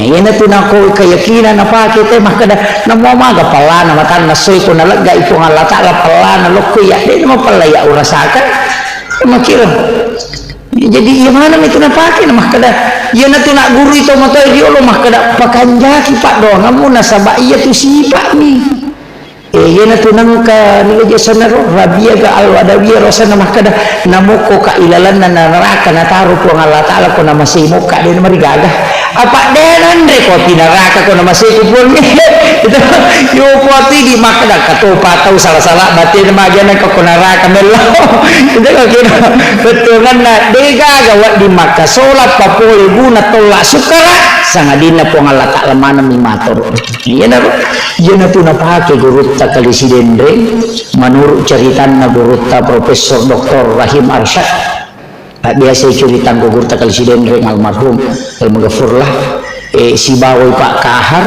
Yan na tunako keyakinan apa kita mah kada namo maga pala na matan nasoy ko nalaga ipo nga lata la pala na lokko ya di mo pala ya urasakan makira. Jadi iya mana itu napake na mah kada yan na tunak guru itu matoy di ulo mah kada pakanjaki pak do ngamu nasaba iya tu sipa ni. Yan na tunang ka nila jasana ro rabia ga alwadawiya rosana mah kada namoko ka ilalan na neraka na taruh ko nga lata la ko na masimo ka di marigagah. Apa denan re ko tinaraka ko na masikupon itu yo poti di makna kato patau salah-salah batin magana ko naraka melo itu ko kira betul kan na dega gawat di Makkah salat papole guna tolak sukara sangadina po nga lata lamana mi matur iyan na tunapake guru ta kalisiden re menurut ceritan na guru ta Profesor Dr. Rahim Arsyad biasa cerita gugur takal siden ring almarhum al-maghfurlah si bawoy pak kahar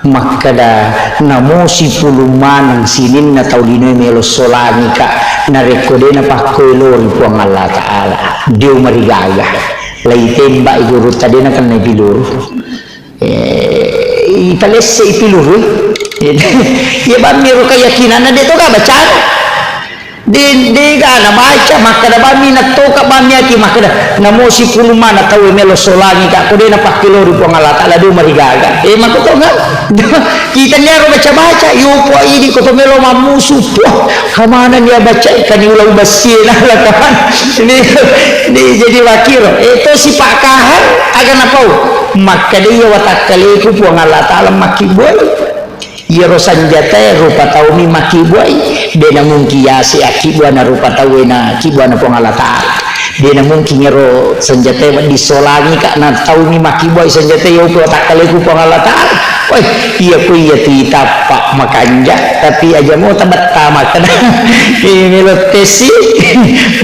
makada namo si puluman ang sinin na taulino melo solani ka na rekode na pakoy lori po ang Allah Ta'ala diw marigaga laitin ba igurut tadi na kan nabilur itales sa ipilur ya ba miro keyakinan na dito ka baca di na baca maka da bami na toka bami aki maka da namo si puluma na tawe melo solani ka ko de na pakilori po ngala taala do marigaga maka to nga kita niya ro baca yo po ini ko to melo mamusu po kamana niya baca kani ulang basina la kan ni jadi wakiro itu si Pak Kahar agan apa maka dia watakale ko po ngala taala makiboy yero sanjata rupa taumi makibuai dena mungkin ya si akibuana rupa tawe na kibuana pongalata dena mungkin yero sanjata di solangi kak na taumi makibuai sanjata yo po takale ku pongalata oi iya ku iya tita pak makanja tapi aja mau tabata makan ini lo tesi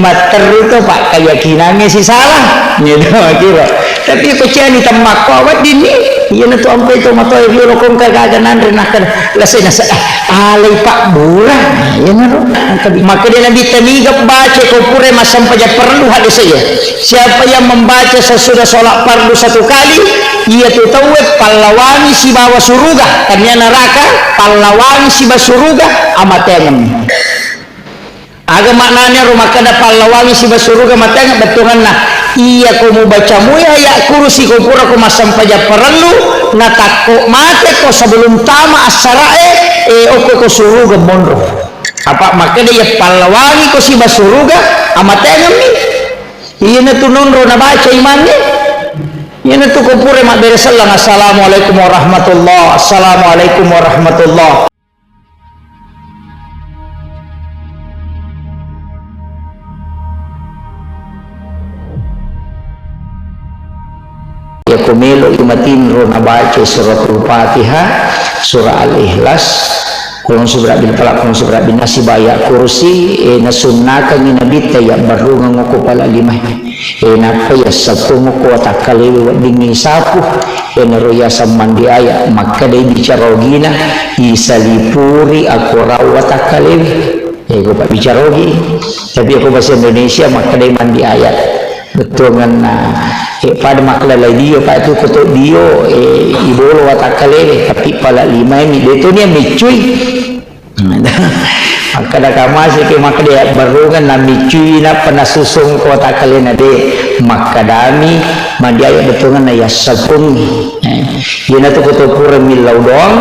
mater itu pak keyakinannya si salah gitu kira tapi ko ciani tamak ko awat dini iya na to ampe to matoy biro kong kagaganan rin akan lasay na sa alay pak bulan iya na ro maka dia nabi tamigap baca ko pure masampaja perlu hadis saya siapa yang membaca sesudah sholat fardu satu kali ia tu tahu pahlawan si bawa suruga kanya neraka pahlawan si bawa suruga amatengan aga maknanya rumah kada pahlawan si bawa suruga amatengan betungan nah iya ko mo baca mo ya kursi ko pura ko masampaja perlu na takko mate ko sebelum tama asarae oko ko suruga monro apa maka dia pahlawan ko si bawa suruga amatengan ni iya na tunun ro na baca imannya yan ito ko pure magberesalang assalamualaikum warahmatullah assalamualaikum warahmatullah ya kumelo imatin ron abaca suratul Fatihah surah al-Ikhlas kulung subra bin falak kulung subra bin nas baya kursi na sunnakan ni nabi ya baru ngoko pala lima napa ya sapungo ko takalewi wading sapu roya samandi aya maka day bicarogina isalipuri ako raw takalewi ko pa bicarogi tapi ako bahasa Indonesia maka day mandi ayat betul na pada maklalay dio pa itu kuto dio ibolo watakalewi tapi pala lima ini dito niya micuy maka da kamasi ke maka dia barungan na micuy na panasusong ko takale na de maka dami mandiaya betungan na yasapungi yun na to kuto pura milaw doang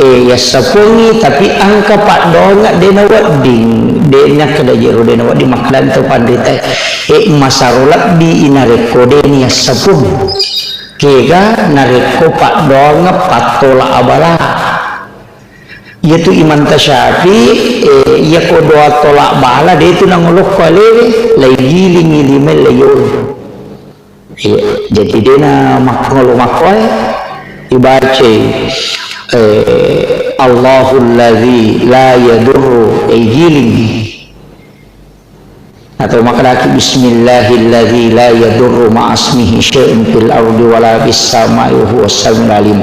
yasapungi tapi angka pak doang de na wading de na kada jero de na wading maklan to pandita masarulat di inareko de ni yasapung kega nareko pak doang patola abala yaitu iman tasyafi ya ko doa tolak bala dia itu nangulok kalewe lay giling ilimel layon jadi dia na makngolo makoy ibace Allahul ladzi la yadurru giling atau makadaki bismillahilladzi la yadurru ma'asmihi syai'un fil ardi wala bis samai wa huwas samiul alim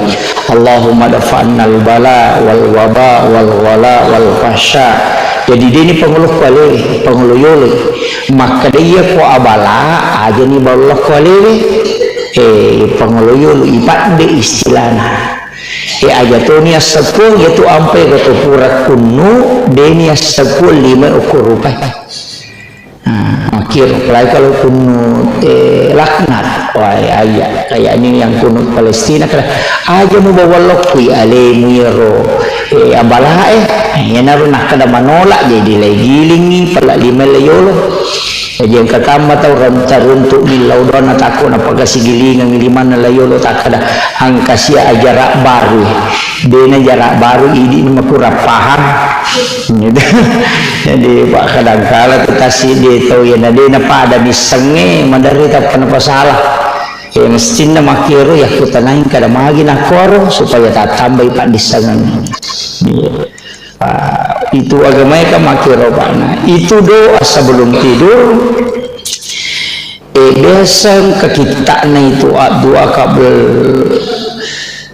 Allahumma dafa'nal bala wal waba wal ghala wal fahsya jadi dia ini pengeluh kuale pengeluh yole maka dia ko abala aja ni ballah kuale pangoloyo ipat de istilahna ajatonia sepul gitu ampe gitu pura kunu denia sepul 5 ukur rupai akhir kalau kunu laknat wah ayat kayak ini yang kunu Palestina aja mau bawa lokui alemu yero abalah ya naruh nak kada manolak jadi legilingi pala 5 layolo jadi yang kakama tau rantaruntuk milau dona takut apakah sigilingan miliman layolo tak ada angkasia jarak baru dena jarak baru ini makurap paham gitu. Jadi pak kadang-kala kita sih dia tahu ya dena pada disenge menderita kenapa salah mestinya makiru ya kita naik kada magi nakoro supaya tak tambah pak disengen itu agamanya kan makiru pak itu doa sebelum tidur biasa kita itu doa kabel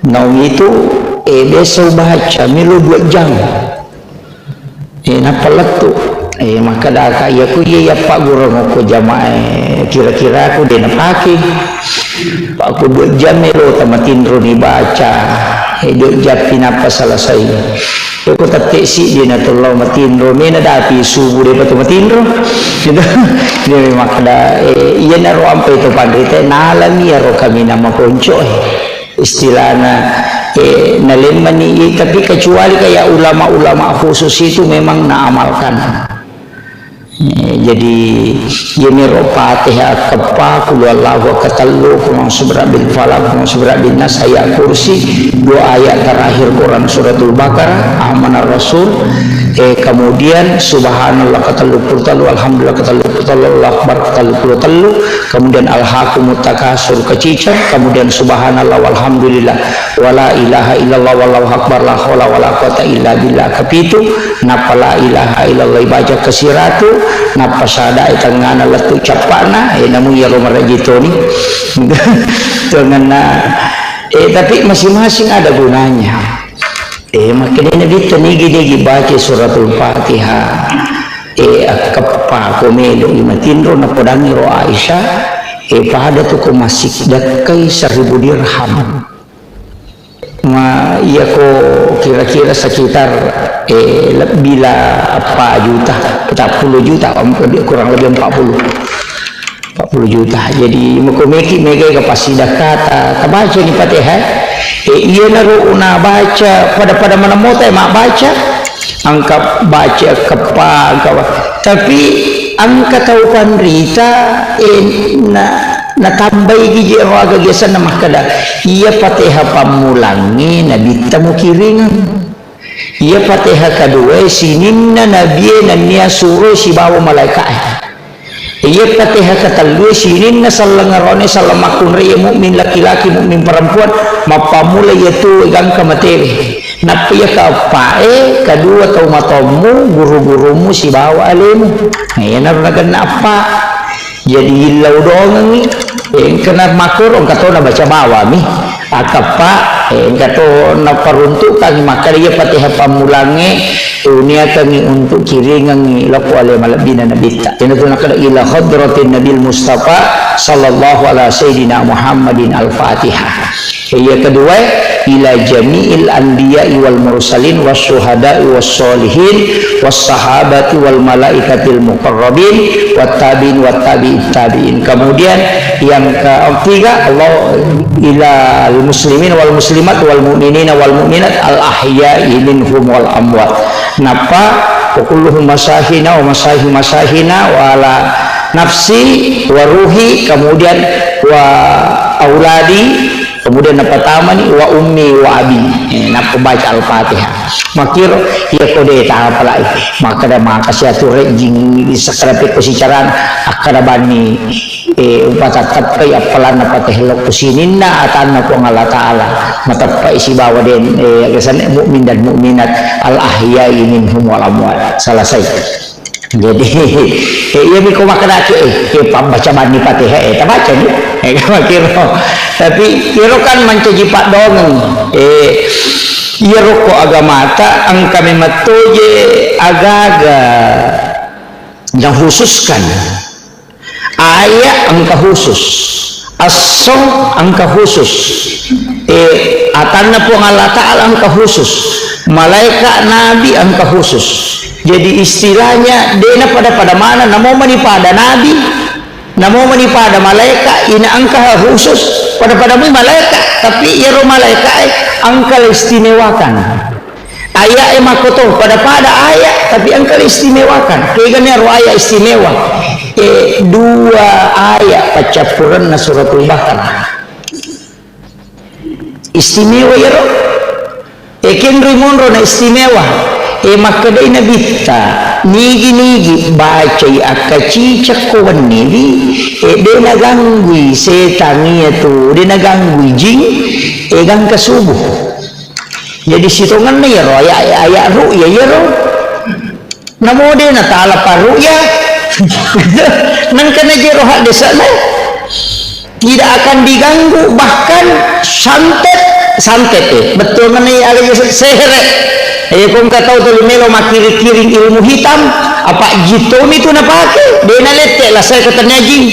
naum itu biasa baca milu 2 jam napa letu maka dah kaya ku ya pak guru aku jamaah kira-kira aku dia napaki pak aku 2 jam milu tamatin runi baca 2 jam pinapa selesai aku tetik si dia nak tolong matin runi ada api subuh dia betul matin ro dia memang ada iya naruh ampai itu pandai nalami ya ro kami nama konco istilahnya nalin mani tapi kecuali kayak ulama-ulama khusus itu memang naamalkan jadi ini Fatihah kepa kul wallahu katallu kumang subra bil falaq kumang subra bin nas ayat kursi 2 ayat terakhir Quran suratul Baqarah amanar rasul kemudian subhanallah katallu purtalu alhamdulillah katallu purtalu Allahu akbar katallu purtalu kemudian alhaqumut takasur kecicir kemudian subhanallah walhamdulillah wala ilaha illallah wallahu akbar la haula wala quwata illa billah kepitu napa la ilaha illallah baca kesiratu napa sada itangana letu capana namun ya rumah gitu nih dengan tapi masing-masing ada gunanya makanya Nabi tenigi baca suratul Fatihah kepa komelo imatindro na podangi ro Aisyah pada tu ko masik dakai 1000 dirham iya ko kira-kira sekitar bila apa juta 40 juta kurang lebih 40 juta jadi mukomeki mega kapasidah kata kebaca ni Fatihah iya naru una baca pada mana mota mak baca angka baca kepa tapi angka tahu pandrita na tambah gigi raga gesan nama kada iya Fatihah pamulangi nabi tamu kiringan iya Fatihah kedua sininna nabi nania suruh si bawa malaikat iya Fatihah ketalu sininna salangarone salamakun raya mukmin laki-laki mukmin perempuan mapamula yaitu igang kamateri napi ya kapae kedua tau matamu guru-gurumu si bawa alimu iya narunagan apa jadi ilau doang ni kena makur orang kata nak baca bawah ni akapa kata nak peruntukan maka dia Fatihah pamulangi dunia kami untuk kiringan ni laku alai malabina nabi tak kena tu nak kena ila khadratin nabil Mustafa sallallahu alaihi sayyidina Muhammadin al-Fatihah yang kedua ila jami'il anbiya'i wal mursalin was syuhada'i was solihin was sahabati wal malaikatil muqarrabin wat tabi'in wat tabi'in. Kemudian yang ketiga Allah ila al muslimin wal muslimat wal mu'minina wal mu'minat al ahya'i minhum wal amwat. Napa kulluhum masahina wa masahina wa ala nafsi wa ruhi kemudian wa auladi kemudian napa tamani wa ummi wa abi napa baca al-Fatihah makir ya kode ta pala maka da makasih atur jing sakrape ko sicaran akada bani upatat kay apalan napa tehlok kusininna atanna ko Allah taala matapa isi bawa den kesan mukmin dan mukminat al-ahya'i minhum wal amwat selesai. Jadi iya mi ko makanake baca bani Fatihah ta baca ni kira tapi kira kan mencaji pak dong iya roko agama ta ang kami matoje agaga yang khususkan ayat angka khusus As-som angka khusus, atanna po Allah Ta'ala angka khusus, malaikat nabi angka khusus. Jadi istilahnya dena pada mana namo pada nabi, namo pada malaikat, ina angka khusus pada malaikat, tapi iro malaikat angka istimewakan. Ayat makoto pada ayat, tapi angka istimewakan. Kayaknya ayat istimewa. Dua ayat pacapuran na suratul Baqarah. Istimewa ya roh. Kenri monro na istimewa. Makadai na bitta nigi baca akaci cakuan nigi. De naganggui setan itu, de naganggui jin, gang kasubuh. Jadi sitongan na ya roh ayat ru'ya ya roh. Namo de na ta'ala paru'ya. Nang kena jerohat desa tidak akan diganggu, bahkan santet betul mana ada seheret kung katau tu melo makiri-kiring ilmu hitam apa jitom itu na pakai dia na lete lah saya kata nyajing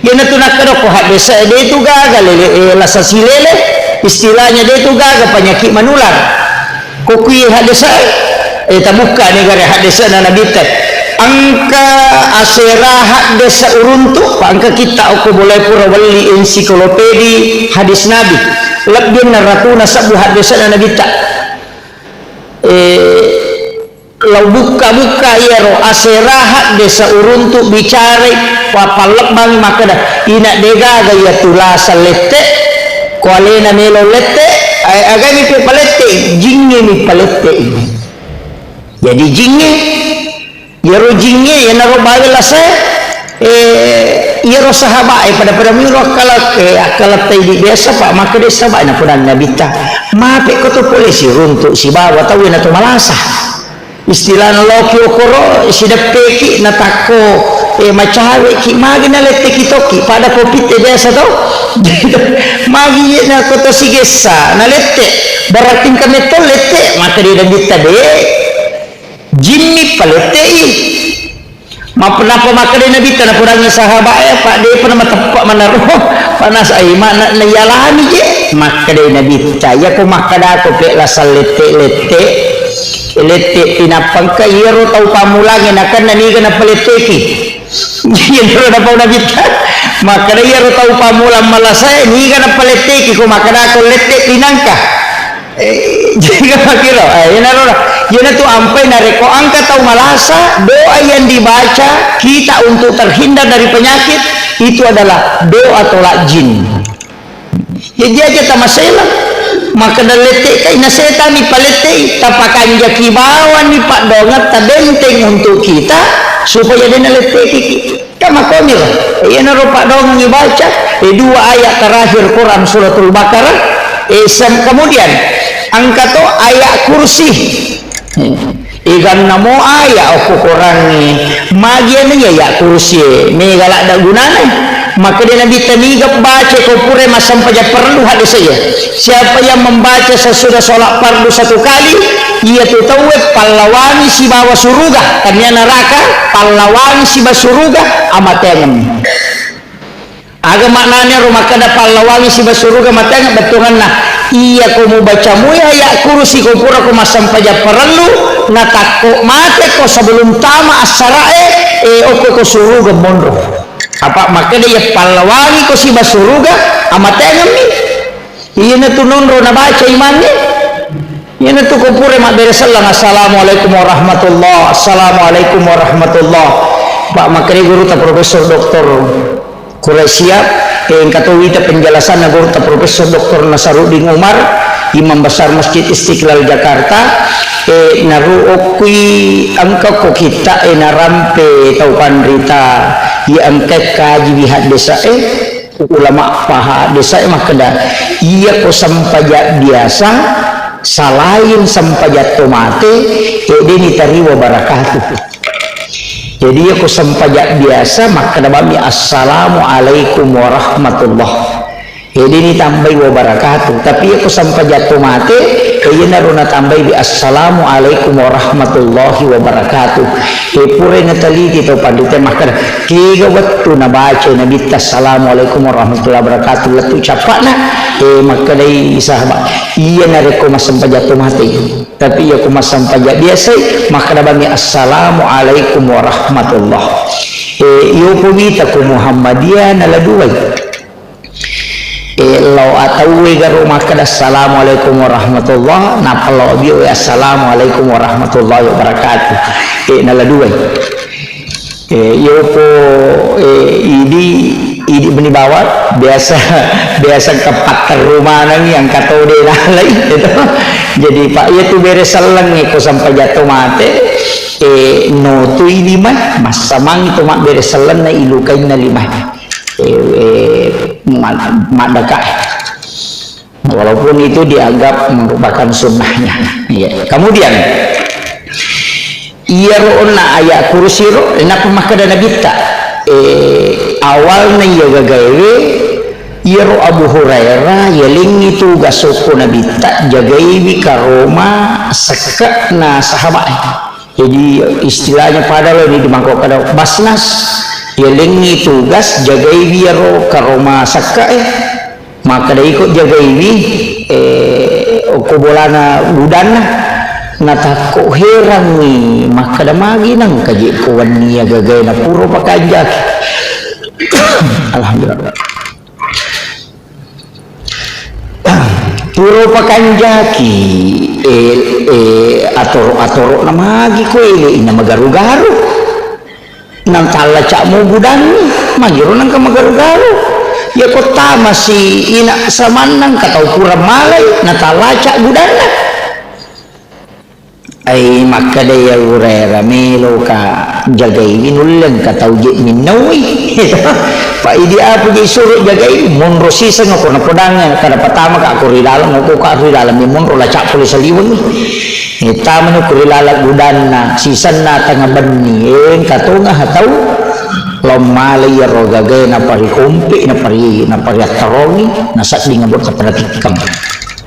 dia na tu nak kerok hat desa dia itu gagal lasa silele istilahnya dia itu gagal penyakit menular kokui hat desa tabuka negara hat desa na nabitat angka aserahat desa uruntuk angka kita aku boleh pura wali ensiklopedi hadis nabi lebih naratuna sabu hadis nabi tak lau buka ya ro aserahat desa uruntuk bicara papalak bang maka dah ina dega gaya tulasa lete kualena melo lete agami pe palete jinge ni palete jadi jinge yaro jinge yang naro bayi lah saya yaro sahabat pada miro kalau tadi biasa pak maka dia sahabat nak pernah nabi ta mape kau tu polisi untuk si bawa tahu yang tu malasah istilah loki okoro si dapeki natako macawe ki magi na lete kitoki pada kopit biasa tau magi na kota si gesa na lete barating kami tu lete maka dia nabi ta de jinni paletei kenapa maka dia nabi tanah kurangnya sahabat pak dia pernah tepak mana roh panas ai mana nayalani je maka dia nabi saya ko maka dah ko pe lasal lete pinapang ka iro tau pamulangi nakan nani kana paleteki yen ro na pau nabi maka dia iro tau pamulang malasai ni kana paleteki ko maka dah ko lete pinangka jika makiro yana tu ampai nareko angka tau malasa doa yang dibaca kita untuk terhindar dari penyakit itu adalah doa tolak jin jadi aja tamaselah maka dalete kaina setan ni palete tapakan jaki bawan ni pak dongat tabenteng untuk kita supaya dia nalete kiki kama komil yana ro pak dong ni baca dua ayat terakhir Quran suratul Baqarah kemudian angka tu ayat kursi ikan namo ayat aku kurangi magian ya ayat kursi ni galak ada gunanya maka dia nabi temigap baca kau pure masam saja perlu hadis saja siapa yang membaca sesudah sholat fardu satu kali ia tu tahu pahlawan si bawa surga tanya neraka pahlawan si bawa surga amatengan agak maknanya rumah kada pahlawan si bawa surga amatengan betungan nah iya ko mau baca muya ya kursi ko pura ko masam paja perlu natako mate ko sebelum tama asarae oko ko suruga mondro apa maka dia pahlawan ko si basuruga amatengan ni iya na tunonro na baca imannya iya na tu ko pura mak beresallang assalamualaikum warahmatullah assalamualaikum warahmatullah pak maka dia guru ta profesor doktor Kurai siap yang kata penjelasan guru ta Profesor Dr. Nasaruddin Umar Imam Besar Masjid Istiqlal Jakarta naru okui angka ko kita narampe tau pandrita ia angka kaji bihat desa ulama paha desa makada ia ko sampajak biasa salain sampajak tomate ini tariwa barakatuh jadi aku sampajak biasa maka nabami assalamualaikum warahmatullah Ini tambah wabarakatuh. Tapi aku sampai jatuh mati, kaya naruna tambah di assalamualaikum warahmatullahi wabarakatuh. Pure natali kita pandita makan. Kiga waktu na baca nabi assalamualaikum warahmatullahi wabarakatuh. Latu capak na. Makadai sahabat. Iya nareko mas sampai jatuh mati. Tapi aku mas sampai jatuh biasa. Maka nabami assalamualaikum warahmatullahi. Iyo pumita ko Muhammadiyah naladuay. Law atawi garu makan assalamualaikum warahmatullah napalo biu assalamualaikum warahmatullahi wabarakatuh naladuay yopo idi benibawa biasa kepater rumah nang yang katode nalai gitu. Jadi pak ya tu beres seleng ko sampai jatuh mate no tu ini mah mas samang itu mak beres seleng na ilukain na limah madakah walaupun itu dianggap merupakan sunnahnya ya. Kemudian iya ro'na ayat kursi ro'na pemakada nabita awalnya ya gagawe iya ro Abu Hurairah yaling itu gasoko nabita jagaiwi karoma sekak na sahabat. Jadi istilahnya pada lo ini dimangkok kada basnas yaling tugas jagai biaro karoma sakka maka da ikut jagai bi kubolana budana natako herang ni maka da magi nang kaji kuwan niya gagay na puro pakajak. Alhamdulillah puro pakanjaki atoro na magi ko ina magaru-garu nang tala cak mo budan magiro nang ka magaru-garu ya kota masih ina samanang katau pura malay na tala cak budan na ay maka daya urera melo ka jagay inulang katau jik minawi pa idi apa jik suruh jagay monro sisa nga ko na podangnya kada patama ka ako rilalang ako ka rilalang ni monro la cak puli saliwang tama nyo kurilalak budan na sisan na tanga bani katunga hataw lomalay ro gagay na pari kumpi na pari atarongi nasak di ngabot ka panatikang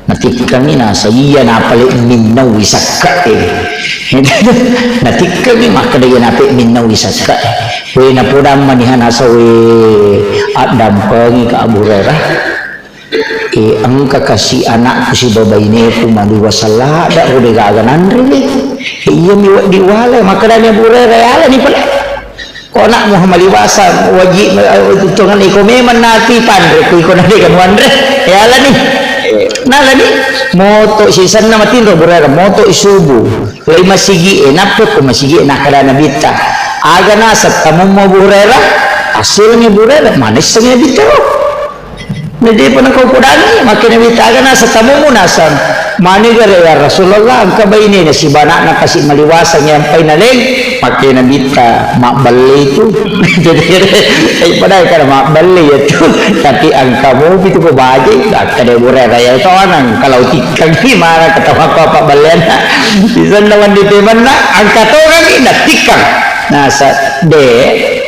natikang ni nasa iya na pali minaw isaka natikang ni makadaya napi minaw isaka we na pudang manihan asa we at dampangi ka Abu Hurairah ang kakasi anak ko si babay ni pumaluwasala da ko de gaganan rin iya miwa diwala makadanya burere ni pala ko anak mo maliwasan waji tutungan iko meman nati pandre ko iko na de kanwan re yala ni nala ni moto sisan na matinro burere moto isubu lay masigi napot ko masigi nakadana bita aga na sa tamong mo burere asilnya burere manis sa bita Nadi pa nagkukudani, makinabitagan na sa tamo mo nasan. Manigare ya Rasulullah, ang kabay ni na si bana na kasi maliwasan niya ang painalig, makinabita, makbali ito. Ay paday ka na makbali ito. Tapi ang kamo, ito ko baji, kadebure raya ito anang kalautikang ni, mara katawa ko pa balian na. Isan naman dito man na, ang katorang inatikang. Nasa,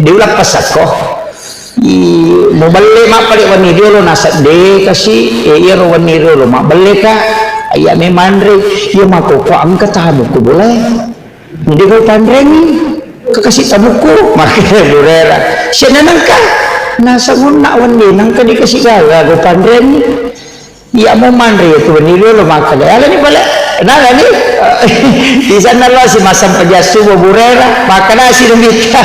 diulak pasak ko. Mabalik mak palik wani dulu nasa de kasi iro wani dulu mak balik ka ayah memandre iya mako ko ang katamu ko boleh hindi ko pandrengi kakasih tamu ko makanya burera siya nanangka nasa nguna wani nang kadi kasi gaga ko pandrengi iya mo mandre itu wani dulu makanya ala ni balik nala ni di sana lah si masam pajasu burera makanya si rumita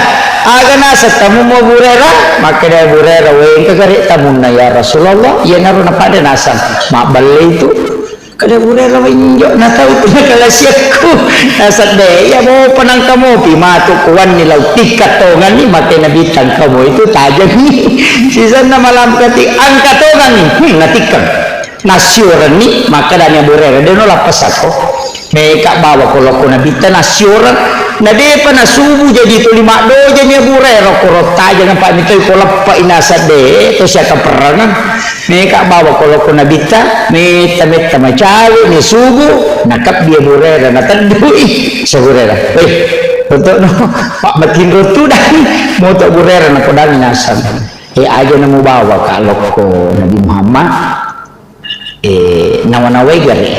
aga na sa tamu mo burera makanya burera weng kagari tamu na ya Rasulullah ya naroon na pada nasan makbali itu kada burera wenjo na tahu tu nakalasyak ko nasa de ya mo panang kamu pimato kuwan nilaw tikatongan ni makanya bitang kamu itu tajam ni sisan na malam kati ang katongan ni natikang nasyuran ni makanya burera de no lapas ako mereka bawa kalau ko nabita nasyuran na di pa nasubo jadi itu 5 doja niya burero kurota jangan pak mitoy kolap pa inasa de to siya kaperangan mereka bawa kalau ko nabita meta macalo ni subo nakap dia burera natandui sa burera untuk no pak matin rotu dan moto burera na podang inasan aja namu bawa kalau ko Nabi Muhammad nawa-naway gari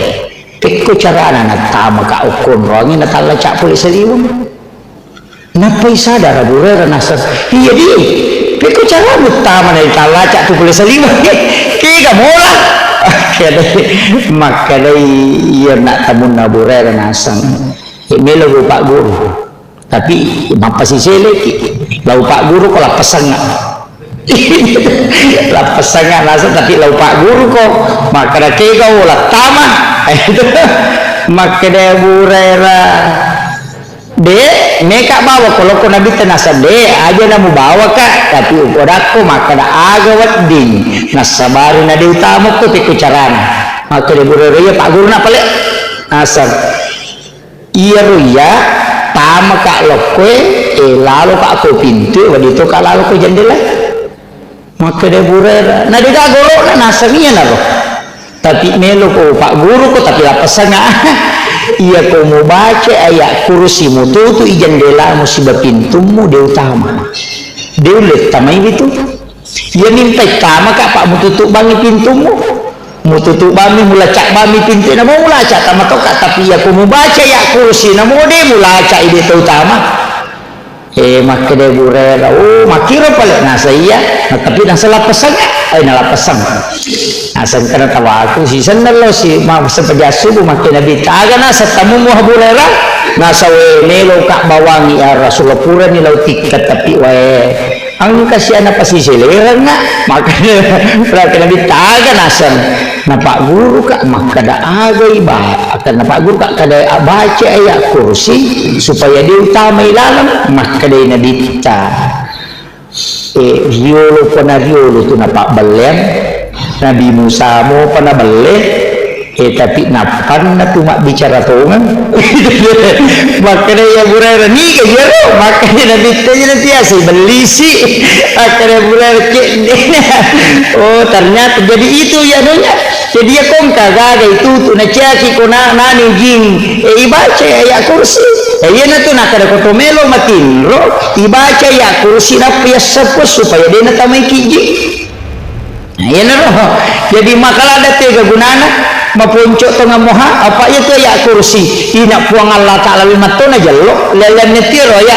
peko cara na tama ka ukon rongi natala cak puli saliwang napay sadar Abu Hurairah nasa iya di peko cara utama na itala cak puli saliwang kaya mola maka dari iya nak tamun Abu Hurairah nasang melo Pak Guru tapi mapasisele lau Pak Guru ko lapasan nga lapasan nga nasa tapi lau Pak Guru ko maka na kaya wala tama maka na Abu Hurairah de meka bawa kalau ko nabi tenasa de aja na mo bawa ka tapi upod ako maka na agawat din nasabarin na di utama ko ti kucarana maka na Abu Hurairah Pak Guru na pala asal iya ruya tama ka lokwe lalu ka ako pintu wadito ka lalu ko jendela maka na Abu Hurairah na di gagoro na nasa niya na ro tapi melo ko Pak Guru ko tapi lapasan nga iya ko mo baca ayat kursi mo tutu jendela mo si pintumu de utama de ulit tamay itu iya minta tama ka Pak mo tutup bangi pintumu mo tutup bami mula cak bami pintu na mo mula cak tama to ka tapi iya ko mo baca ayat kursi na mo de mula cak ide to utama maka de Abu Hurairah makiro pala nasa iya tapi nasa lapasan ay nalapasan asan kana tawa aku si sandalo si sa pajasubo maka nabi taga na sa tamu mo Abu Hurairah nasa nelo ka bawangi Rasulullah pura nilaw tikat tapi ang kasya na pasisiliran nga maka nabi taga nasan na Pak Guru ka maka daagay ba akan na Pak Guru ka kada baca ayat kursi supaya dia utama ilalam maka day nabita riolo pa na riolo to na Pak Balen Nabi Musa mo pa na balen tapi napan na tumak bicara tongan maka na Abu Hurairah ni kaya maka na nabita niya na tiya si belisi maka na Abu Hurairah ternyata jadi itu ya donya jadi ya kong kagaga itu tu na caki ko na nani jing ibaca ya kursi iya na to nakada ko tomelo matinro ibaca ya kursi na piyasapos supaya dia na tamay kiji iya na ro jadi makala ada tiga gunana mapuncok tengah moha apa itu ya kursi ina puang Allah Ta'ala limatona jallo lelen netiro ya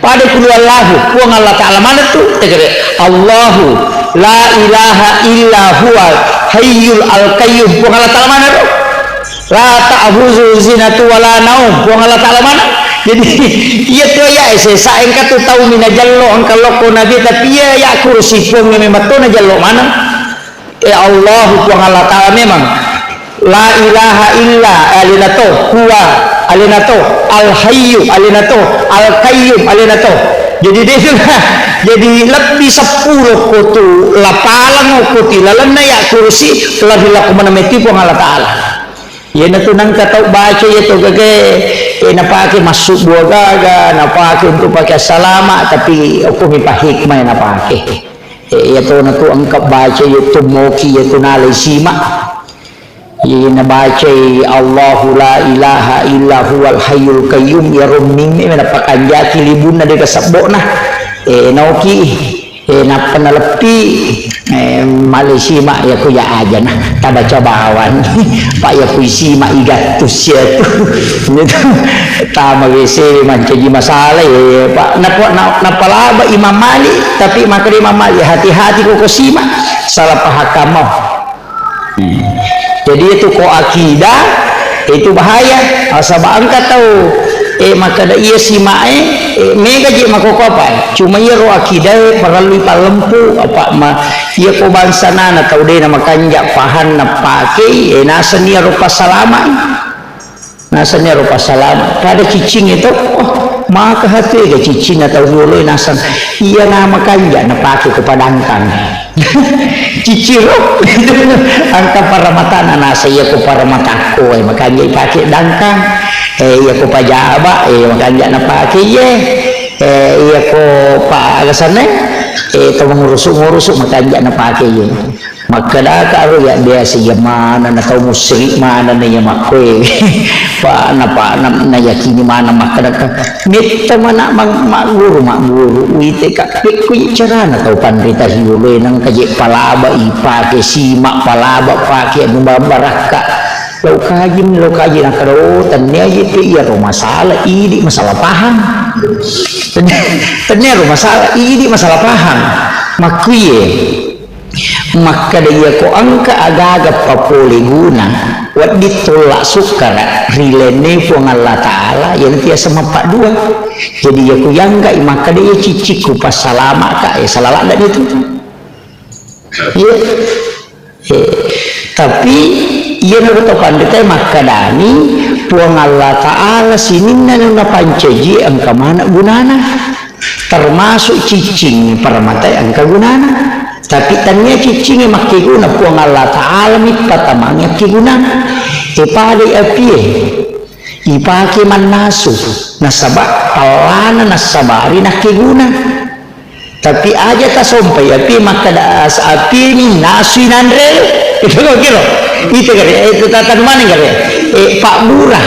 pada kulu Allahu puang Allah Ta'ala mana tu tegere Allahu la ilaha illa huwa hayyul al-qayyum puang Allah Ta'ala mana tu la ta'khuzuhu sinatun wala naum puang Allah Ta'ala mana jadi iya tu ya sa engka tu tahu mina jallo angka loko nabi tapi ya kursi puang limatona jallo mana Allah puang Allah Ta'ala memang la ilaha illa alinato huwa alinato al hayyu alinato al qayyum alinato jadi dia jadi lebih 10 kutu lapalang kuti lalan na ya kursi telah dilaku menameti pun Allah Ta'ala ya na tunang katau baca ya to gage napake masuk buah gaga napake untuk pakai salama tapi aku mipa hikmah napake ya to na to angkap baca ya to moki ya to nalay sima na baca Allahu la ilaha illa huwal hayyul qayyum ya rumning ni napakanja kilibun na de kasabbo na nauki na panalepi Malaysia mak ya ko ya aja na tabaca bawan pak ya ko sima igatus ya tu tama wese mancaji masalah ya pak napalaba Imam Malik tapi maka Imam Malik hati-hati ko sima salah paham mau jadi itu ko akidah itu bahaya asaba angkat tahu maka da iya simae mega je mako apa cuma iya ro akidah perlu palempu apa ma iya ko bangsa na tahu de na makanja pahan na pake nasanya ro pasalama nasanya ro pasalama kada cicing itu maka hati ke cicing atau dulu nasan iya na makanja na pake kepada angkang ciciro angka para mata nasa iya ko para mataku makanya pakai dangkang iya ko pajaba makanya na pakai iya ko pa agasane itu mengurusuk makanya nak pakai je maka dah kalau ya biasa ya mana nak tahu musyrik mana na ya makwe pak na yakini mana maka dah minta mana mak guru wite kak kuy cara na tahu pandita hiule nang kaje palaba ipake simak palaba pakai baraka lo kaji nak karo tanya itu ya masalah ini masalah paham tanya masalah ini masalah paham makye maka dia ko angka agak papole guna wat ditolak sukara rilene pun Allah Ta'ala yang tiasa mapak dua jadi ya ku yang gak maka dia ciciku pas salama kak salah ada itu ya tapi ia nak pandai maka dani puang Allah Ta'ala sini nana pancaji angka mana gunana termasuk cicing para mata angka gunana tapi tanya cicing makai guna puang Allah Ta'ala mipata mangnya guna ipade api ipake manasu nasabak palana nasabari nakiguna tapi aja tak sampai api maka das api ni nasi nandre itu kira itu itu tatan mana kira Pak Burah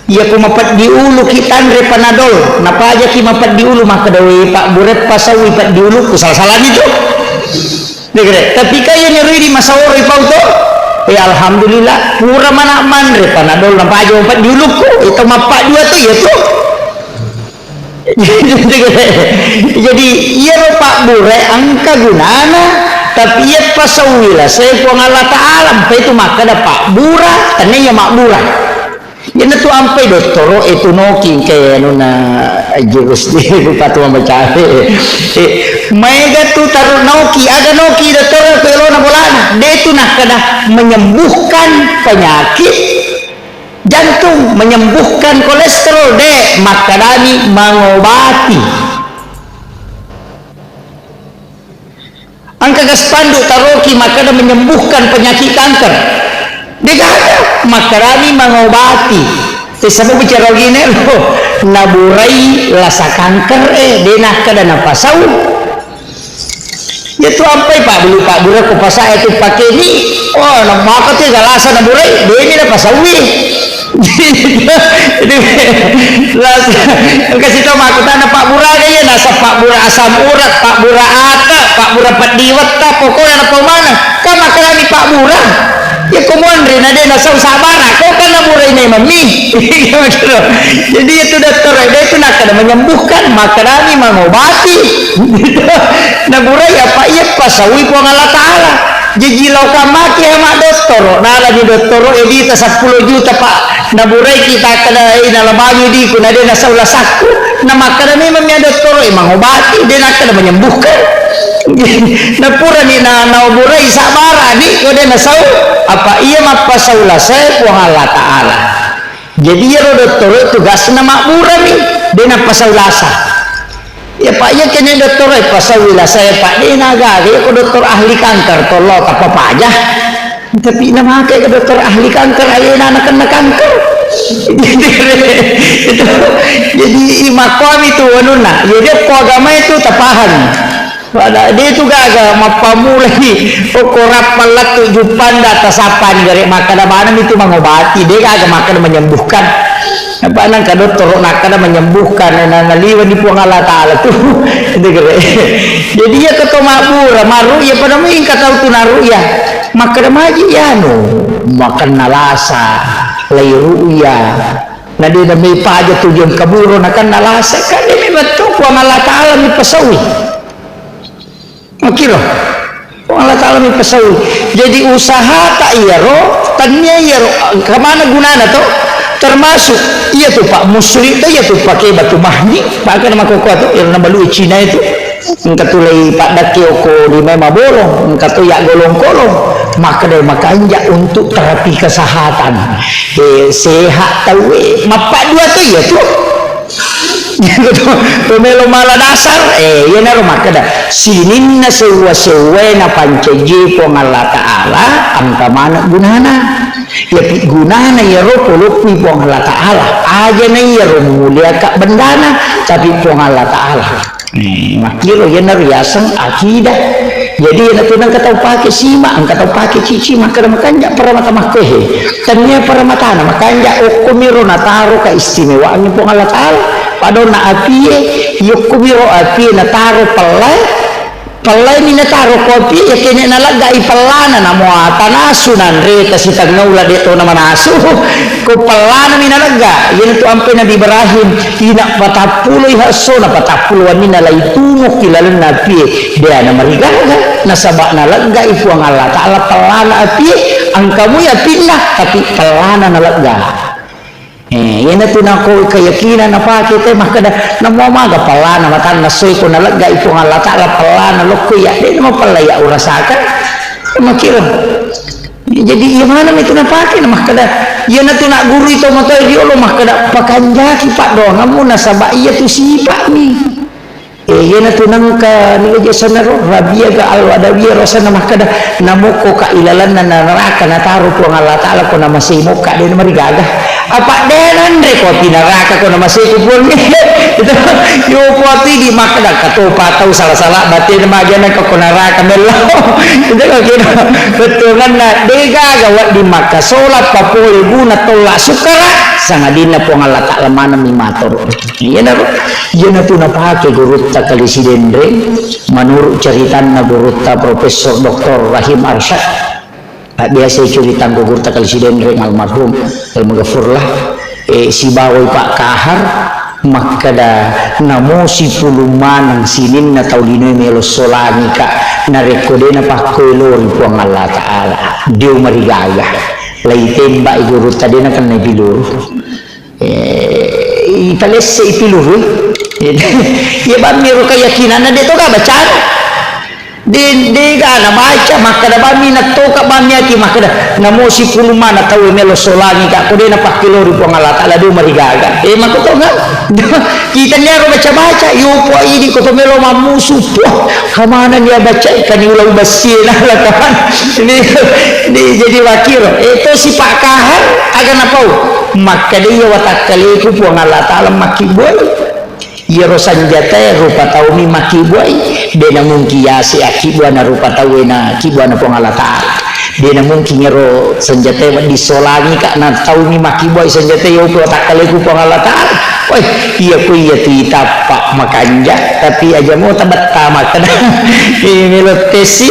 ia ku mapat di ulu kita andre panadol napa aja ki mapat di ulu maka dawe Pak Burah pasawi pat di ulu ku salah itu dikira tapi kaya nyeri di masaworo ipau to alhamdulillah pura mana mandre panadol napa aja mapat di ulu ku itu mapak dua tu ya tu jadi ia Pak Burah angka gunana tapi ia pasawilah saya puang Allah Ta'ala itu maka ada Pak Burah tanya Mak Burah ya tu ampai doktoro itu noking kayak nuna jurus di patuan mencari mega tu taruh noki ada noki doktoro pelona bolana dia itu nak kena menyembuhkan penyakit jantung menyembuhkan kolesterol deh maka dani mengobati angka gaspandu taroki maka menyembuhkan penyakit kanker dia ada maka dani mengobati sebab bicara gini loh naburai lasa kanker dia nak kada napa sau itu sampai Pak Burah ku pasal itu pakai ini oh maka tu galasa naburai dia ini napa sawi kasih tahu aku tanya Pak Burah kaya nasa Pak Burah asam urat Pak Burah ata Pak Burah padiwat pokoknya apa mana kan makan Pak Burah ya kumuan rina dia nasa usabara kau kan naburai ini mami jadi itu dokter dia itu nak kena menyembuhkan makanani mengobati naburai apa iya pasawi puang Allah Ta'ala jadi lauka mati sama dokter nah lagi dokter edita 10 juta Pak naburai kita kena nalabanyu di kuna dia nasa ulah saku nah makanani mamia dokter mengobati dia nak kena menyembuhkan napura ni naburai sabara di kau dia nasa apa iya mapa saulah saya puang Allah Ta'ala jadi ya dokter tugas nama Burah nih dia nak pasal lasa ya Pak ya kena dokter pasal saya Pak dia naga dia ko dokter ahli kanker tolong apa aja tapi nama kayak dokter ahli kanker ayo anak kena kanker itu jadi imakom itu anuna jadi agama itu tapahan dia itu gagal mapamu lagi korap pelat 7 panda atas apa dari makan mana itu mengobati dia gagal makan menyembuhkan apa nang kado torok nakana menyembuhkan naliwan di puang Allah Ta'ala tuh jadi ya ketoma maru ya pada mingkat tahu tu naru ya makan maji ya no makan nalasa leiru ya nah dia demi paja tujuan kaburu nakan nalasa kan dia betul puang Allah Ta'ala mi pasawi makiro Allah Ta'ala mi pasawi jadi usaha tak iya roh tanya iya roh kemana gunanya tuh termasuk iya tuh Pak Musri tuh iya tuh pakai batu mahni pakai nama koko tuh yang nama lu Cina itu engkau tulai Pak Dakioko di Mema Borong engkau tuh ya golong-golong maka dari makanya untuk terapi kesehatan sehat tahu mapak dua tuh ya tuh pemelo malah dasar ya naro maka dah sinin na sewa na panceji pong Allah Ta'ala angka mana gunana ya gunana ya roh pulupi pong Allah Ta'ala aja na ya roh mulia kak bendana tapi pong Allah Ta'ala makilo yan na riyasang akidah. Jadi yan natin ang kataw pake sima, ang kataw pake cici, maka makanya para mata makehe. Tanya para mata na makanya okumiro na taro ka istimewa ang pong Allah Ta'ala. Pado na apiye, yokumiro apiye na taro palay ni nataro kopi ya kene nalaga ipalana na mo tanasunan re kasi tagnaula dito na manaso ko palana ni nalaga yan ito ampe na Ibrahim tina patapuloy haso na patapuluan ni nalay tungo kilalan na api dia na marigaga nasaba nalaga ifu ang Allah Ta'ala palana api ang kamu ya pindah tapi palana nalaga yan na tinako keyakinan na pakit maka na mamaga pala na matan na soy ko nalaga ito nga latala pala na loko ya di naman palaya urasakan makira jadi gimana itu na pakit na maka yan na tinaguro ito matay di ulo maka pakanjaki pak doang kamu nasaba iya tu sipa ni yan na tinang ka nila jasa na ro rabia ga alwadawiya rasa na maka namuko ka ilalan na naraka na taro po nga latala ko na masimo ka di na marigaga apa denan re ko pinaraka ko na masiko pun itu yo poti di makna kato patau salah-salah batin magana ko naraka melo itu ko kira betulan na dega gawat di Makkah salat papuli guna tolak sukara sangadina po nga lata lamana mi matur iyan na yan na tunapake gurutta kalisiden re menurut ceritan na gurutta Profesor Dr. Rahim Arsyad biasa cerita gugur takal siden ring almarhum magafurlah si bawoy pak kahar maka da namo si puluman ang sinin na taulinoy melos solani ka na rekode na pakoy lori po ang Allah Ta'ala diw marigaga laitin ba igurut tadi na kan nabilur ipales sa ipilur ya ba miro keyakinan na dito ka bacaan di kana baca maka da bami na toka bami aki maka da namo si puluma na tawe melo solani ka ko de na pakilori po ngala Ta'ala do marigaga maka to nga kita niya ro baca yo po ini ko to melo mamusu po kamana niya baca kani ulang basina lakahan ini jadi wakiro itu si Pak Kahar agan apa maka dia watakali ko po ngala Ta'ala makiboy yero sanjata rupa taumi makibuai dena mungkin ya si akibua na rupa tawe na kibua na pong Allah Ta'ala dena mungkin yero sanjata di solangi kak na taumi makibuai sanjata yo po takale ku pong Allah Ta'ala woi iya ku iya tita pak makanja tapi aja mau tabat tamat ini melotesi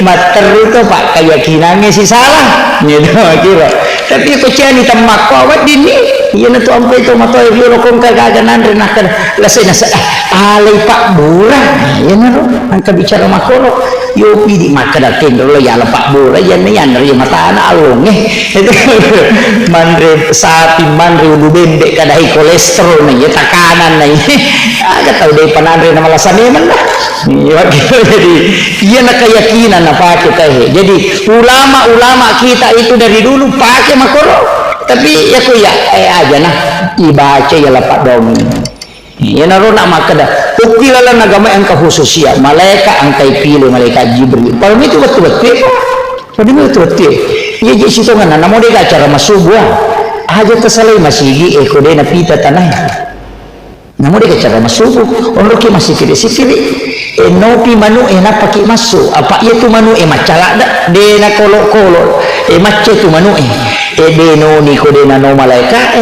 mater itu pak keyakinannya si salah gitu kira tapi ko ciani tamak ko awat dini iya na to ampe to matoy biro kong kagaganan rin akan lasay na sa alay pak bura yan na ro ang kabicara makoro yo pidi makadating lo yala pak bura yan na yan rin mata na along manre sapi manre ulubende kadahi kolesterol na yan takanan na yan agad tau day pananre na malasaneman na jadi yan na keyakinan na pakai tayo jadi ulama-ulama kita itu dari dulu pakai makoro tapi ya ko ya aja nah ibaca ya lapak dong ya naro nak makada ukilala nagama ang kahususia malaikat ang kay pilih malaikat Jibril kalau itu betul-betul pada betul-betul ya jadi situ ngana namo de acara masubuh aja tersalai masigi ko de na pita tanah namo de acara masubuh ono ki masih kiri nopi manu na paki masuk apa itu manu macala de na kolo-kolo macce tu manu deno ni ko de nano malaikat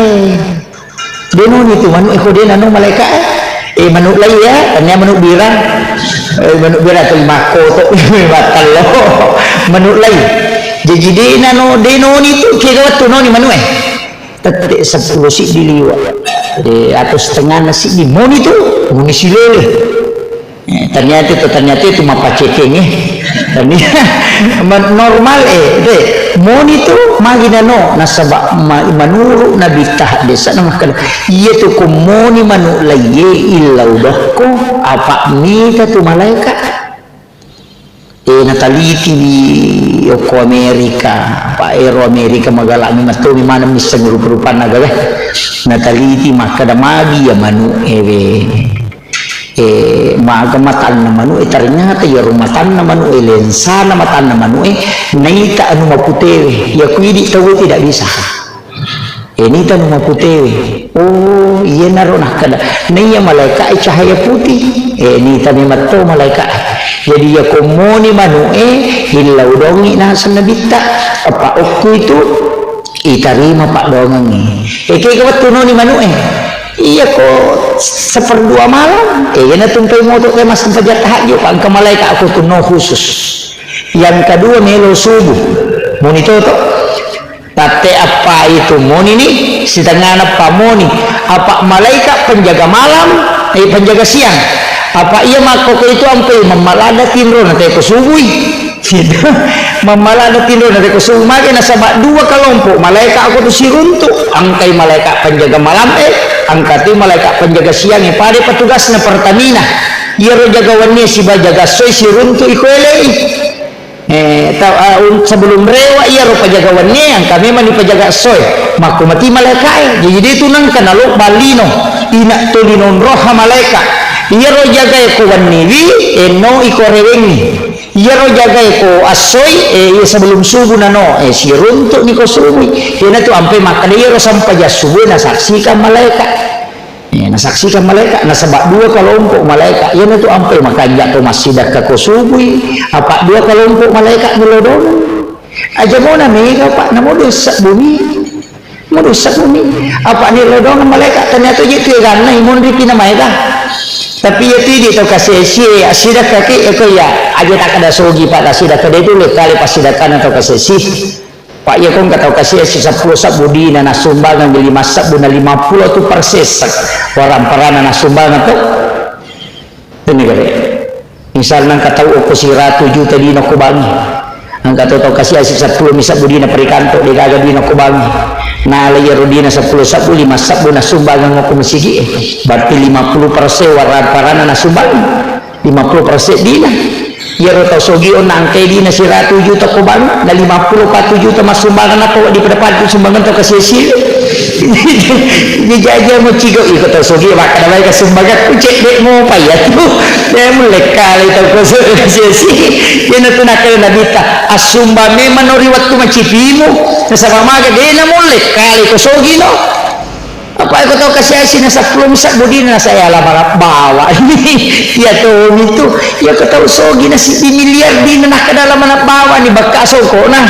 deno ni tu manu ko de nano malaikat manu lai ya tanya manu birang tu mako to batal lo manu lai jadi deno ni tu kira tu no ni manu tetek 10 sik diliwa atau setengah nasi di moni tu moni silele ternyata itu mapaceteng normal moni tu maginano nasaba manuru nabi tah desa nama kan iya tu ko moni manu laye illau dahko apa ni tu malaikat nataliti di Yoko Amerika Pak Ero Amerika magalami matumi mana misang rupa-rupa nagala nataliti makadamagi ya manu magamatan na manu ternyata ya rumatan na manu lensa na matan na manu naita anu maputewe ya kuidi tahu tidak bisa ini anu maputewe oh iya naro nak kada ni ya malaikat cahaya putih ni tami matto malaikat jadi ya komoni manu illa udongi nah sanabita apa okku itu itarima pak dongang kaya kawat ni manu iya kok 1/2 malam na tumpay mo to kay mas pajat tahajud ang kamalaikat ako tuno khusus yang kedua melo subuh monito to tate apa itu moni nih setengah apa moni apa malaikat penjaga malam penjaga siang apa iya makoko itu ampe memalada tinro nanti ko subuh memalada tinro nanti ko subuh maka nasaba 2 kelompok malaikat aku tu siruntuk angkai malaikat penjaga malam angkati malaikat penjaga siang pada petugasnya Pertamina iya ro jaga wani si jaga soy siruntuk ikwelei sebelum rewa iya rupa jagawannya yang kami mani pajaga soy maku mati malaikat jadi itu nang kanalo balino ina tulinon roha malaikat iya ro jaga ko waniwi no iko rewengi iya ro jaga ko asoy iya sebelum subuh nano si runtuk niko subuh ina tu ampe makan iya ro sampai jas subuh nasaksikan malaikat nasaksikan malaikat nasabak 2 kelompok malaikat yana tu ampai makanya tu masjid ka ko subuh apa 2 kelompok malaikat melodong aja mau na mega pak namo dosa bumi apa ni lodong malaikat ternyata itu kan na imun di pina mega tapi ya tidak tahu kasih si asidak kaki ya aja tak ada sogi pak asidak kade itu lekali pasidakan atau kasih si Pak ya kong kata kasih si 10 sabudi na sumbangan di 5 sabu na 50 tu persesak orang perana na sumbangan tu ini kare misal nang kata ko si ratu juta di na kubangi ang kata to kasih si 10 misabudi na perikanto di gaga di na kubangi na layar di na 10 sabu 5 sabu na sumbangan ko masigi berarti 50% orang perana na sumbangan 50% di na ya ro sogi on angke di na si ratu juta kubangi na 54 juta mas sumbangan ako di depan sumbangan to kasih si di jaja mo cigo iko to sogi maka na may kasumbangan ku cek dek mo pa ya tu dia mulai kali to kasih si yan to nakal na bita asumba me manori waktu macipimu sa mamaga de na mulai kali ko sogi no apa aku tahu kasih asin nasa 10 misak budi na saya lah bawa ya tuh itu ya aku tahu sogi nasi di miliar di nak ke dalam anak bawa nih bakal soko nah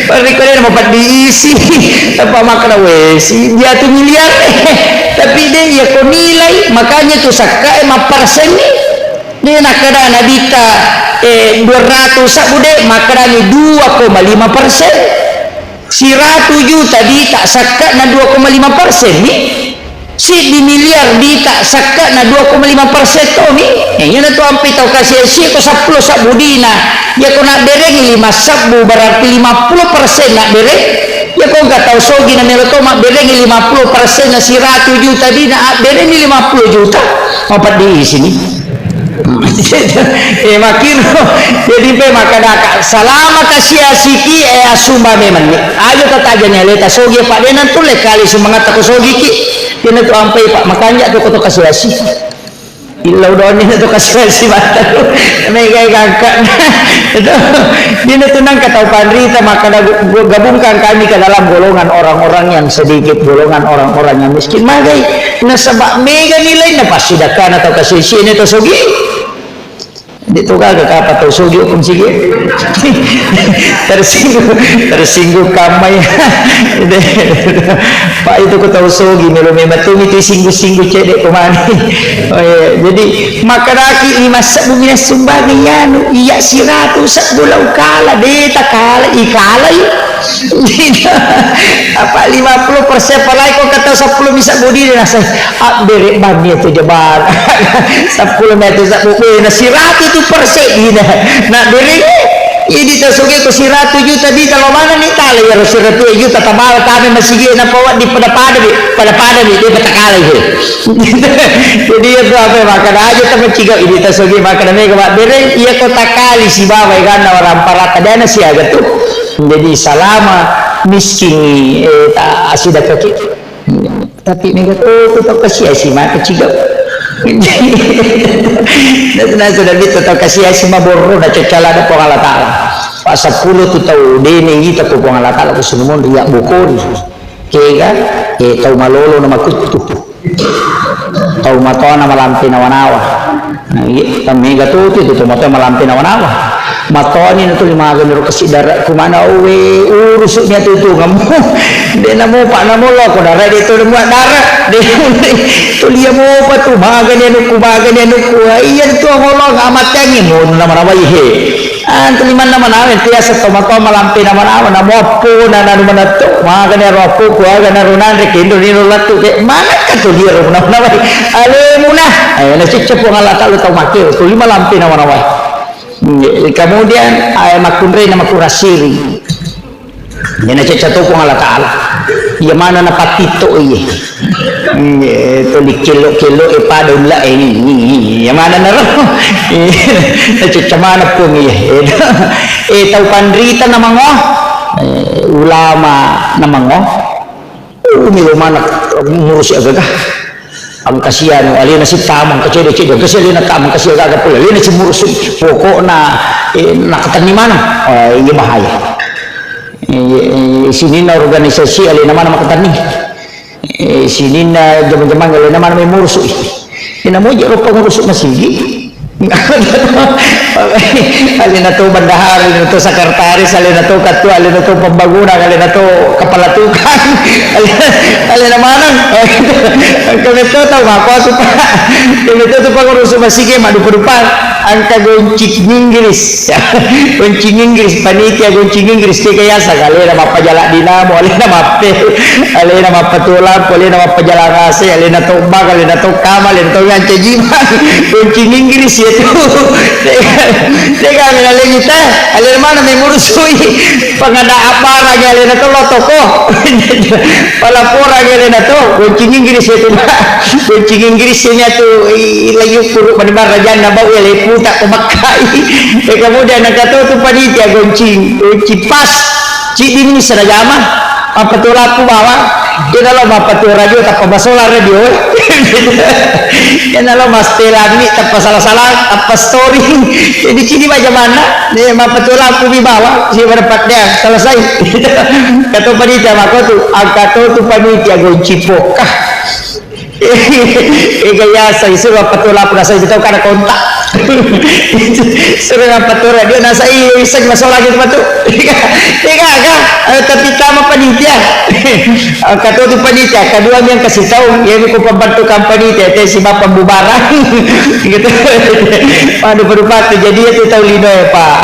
balik kalian mau diisi apa makan wesi dia tuh miliar tapi dia ya kau nilai makanya tuh saka 5% nih dia nak ke dalam nabita 200 sabude makanya 2,5% si ratu juta di tak sakat na 2,5% ni si di miliar di tak sakat na 2,5% to ni yan na to ampi tau kasih si ko 10 sabudi na ya ko nak dereng 5 sabu berarti 50% nak dereng ya ko enggak tahu sogi na nilo to mak dereng 50% na si ratu juta di na dereng 50 juta apa di sini makin jadi pe makadaka salama kasih asiki asumba memang ayo tatajanya leta sogi pak denan tu le kali semangat aku sogi ki dia tu ampai pak makanya tu koto kasih asik illa udah ni tu kasih asik mata mega kakak dia tu nang kata pandrita maka gabungkan kami ke dalam golongan orang-orang yang sedikit golongan orang-orang yang miskin magai nasabak mega nilai na pasidakan atau kasih sini tu sogi itu kagak apa tahu sogi pun sige tersinggung kamai pak itu ku tahu sogi melo memang tu itu singgung cedek kemana jadi makaraki 5 sabu minas sumbangan yanu iya si ratu sabulau kala deta kala ikala apa 50% palai kau kata 10 bisa budi dia nasa derek bami itu jebar 10 meter sabu nasi ratu tu persen dia nak derek ini tersugi ke si ratu juta di kalau mana ni tali ya si ratu juta tabal kami masih gina pawat di pada di dia betakala itu jadi itu apa makan aja tapi ciga ini tersugi makan mereka buat derek ia kota kali si bawa kan orang parata dana si agak tuh jadi selama miskin tak asidak kaki tapi mereka tu tetap kasih asyik maka ciga dan sudah gitu tetap kasih asyik maboro dah cecala ada pengala ta'ala pas 10 tu tahu dini kita ku pengala ta'ala ku senumun riak bukuri kega tau malolo na makutu tau matoa na malampi na wanawa tamiga tuti itu matoa malampi na wanawa matoni na tulimaga niro kasi dara kumana uwe urusuk niya tutu ngamu di na mo pa na mo lo ko dara dito na mo dara di tuliya mo pa tu maga niya nuku iyan tu mo lo amat yangi mo na marawa ihe tuliman naman namin tiya sa tomato malampi naman naman na mopo na naman na to maga niya ropo ko aga na runan rekindo niro latu mana ka tuliya ro na naman ale muna ay nasitsa po nga lata lo tau makil tuli malampi naman naman kemudian makunre na makurasiri yan na siya po nga lataala iya mana na patito iya ito di kilo ipadon la iya mana na ro na siya mana po iya ito pandrita na mga ulama na mga umilumana ngurusi agagah ang kasiyan alin na si tamang kacil-kacil kasi alin na tamang kasiyan agad pula alin na si murusog pokok na nakataniman iya bahaya sini na organisasi alin naman na makatani sini na jaman-jaman alin naman may murusog ina mo jaro pangurusog na sige alin na to bandahar alin na to sekretaris alin na to ketua alin na to pembangunan alin na to kepalatukan alin na manang kami to tahu apa supaya kami to pengurus masih madu-padupan angka goncing Inggris panitia goncing Inggris kaya sagale na mapajala dinamo alin na mape alin na mapatulap alin na mapajala kasi alin na to bag alin na to kamal alin na to yang cajiman goncing Inggris ya teka ngaling kita alin mana may murusui pangada apa lagi alin na to lotoko palapora alin na to goncing Inggris itu goncing Inggrisnya tuh lagi puruk pada raja na bau ya putak pemakai kemudian nagato tu panitia goncing pas cik ini seragama apa tu laku bawa dia kalau apa tu radio tak pabasola radio dia kalau mas telani tak salah-salah apa story jadi sini macam mana dia apa tu laku dibawa si berdapat dia selesai kata panitia maka tu angkat tu panitia goncing pokah gaya saya suruh apa tu laku nasa itu karena kontak suruh apa tu radio nasa bisa masalah gitu tu tiga tapi sama panitia kata tu panitia kedua yang kasih tahu yang aku pembantu panitia itu si bapak pembubaran gitu aduh berupa jadi itu tahu lino ya pak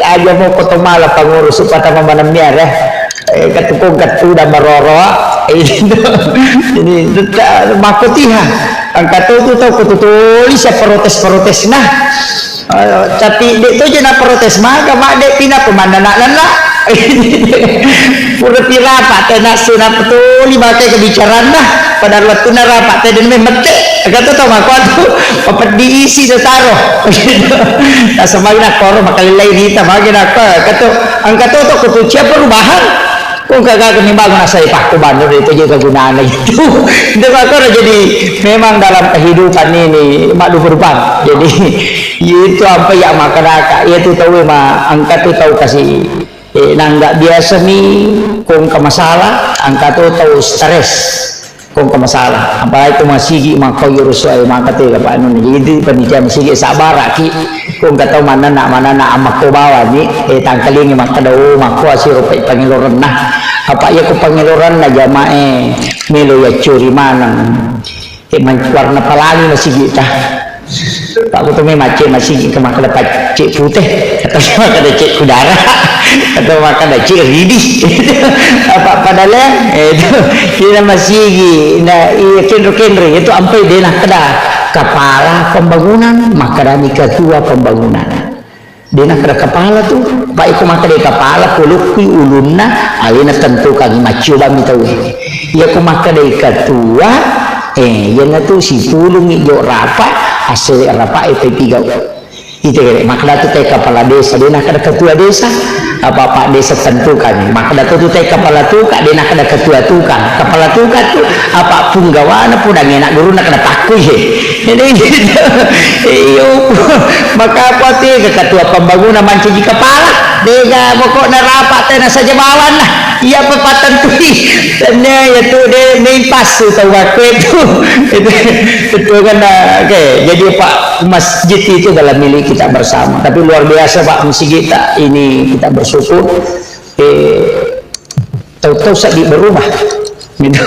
aja mau potong malah pengurus supaya membanam biar ya ketukung dan meroro ini makutiha angkat itu tahu kutulis ya protes nah tapi itu jena protes maka mak dek pina pemandangan lah pura rapat tenak sunat betul dipakai kebicaraan lah pada waktu rapat dan memetik kata tahu mak aku apa diisi taruh tak semakin akor makali lain kita makin apa kata angkat itu kutucia perubahan kok kagak kenimbang saya pakai bandar itu juga gunaan itu itu makanya jadi memang dalam kehidupan ini madu berubah jadi itu apa ya masyarakat itu tahu mah angkat itu tahu kasih nggak biasa nih kong ke masalah angkat itu tahu stres kong ke masalah apa itu masih maka yurusai maka tuh apa anu jadi pendidikan masih sabar aki kong kata mana nak amak ko bawa ni tangkaling maka daw mako asiro pangiloran nah apa ya ko pangiloran na jamae milo ya curi manang warna pelangi masih kita tak betul macam masih ke makan dapat cik putih atau makan cik kudara atau makan cik ridis apa padahal itu kita masih nah iya kendro itu sampai dia nak kena kepala pembangunan maka dari ketua pembangunan dia nak kena kepala tu baik aku makan dari kepala kulukui ulunna alina tentu kami macoba mitau ya aku makan dari ketua yang itu si pulung hijau rapat hasil rapat itu tiga itu maka itu teh kepala desa dia nak ada ketua desa apa desa tentukan maka itu teh kepala tukar dia nak ada ketua tukar kepala tukar tu apa punggawana pun dah enak guru nak kena takui Ini gitu. Iyo, maka apa tu ketua pembangunan manci kepala. Dia pokok narapat na saja bawan lah. Ia pepatan tu. Tanya ya tu dia nimpas tu tahu aku itu. Itu kan okay. Jadi Pak masjid itu dalam milik kita bersama. Tapi luar biasa Pak masjid kita ini kita bersyukur. Tahu-tahu saat berubah. Gitu.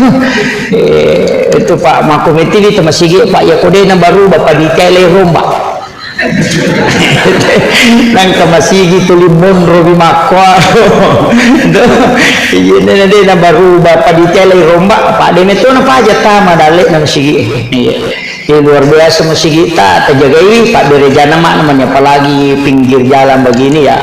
Itu Pak Makomiti itu masih Pak Yakode na baru Bapak Ditele Romba nang masih gitu limon robi makwa ini nanti na baru Bapak Ditele Romba Pak Dene itu apa aja tama dalek na masih luar biasa masih kita terjagai Pak Derejana mak namanya apalagi pinggir jalan begini ya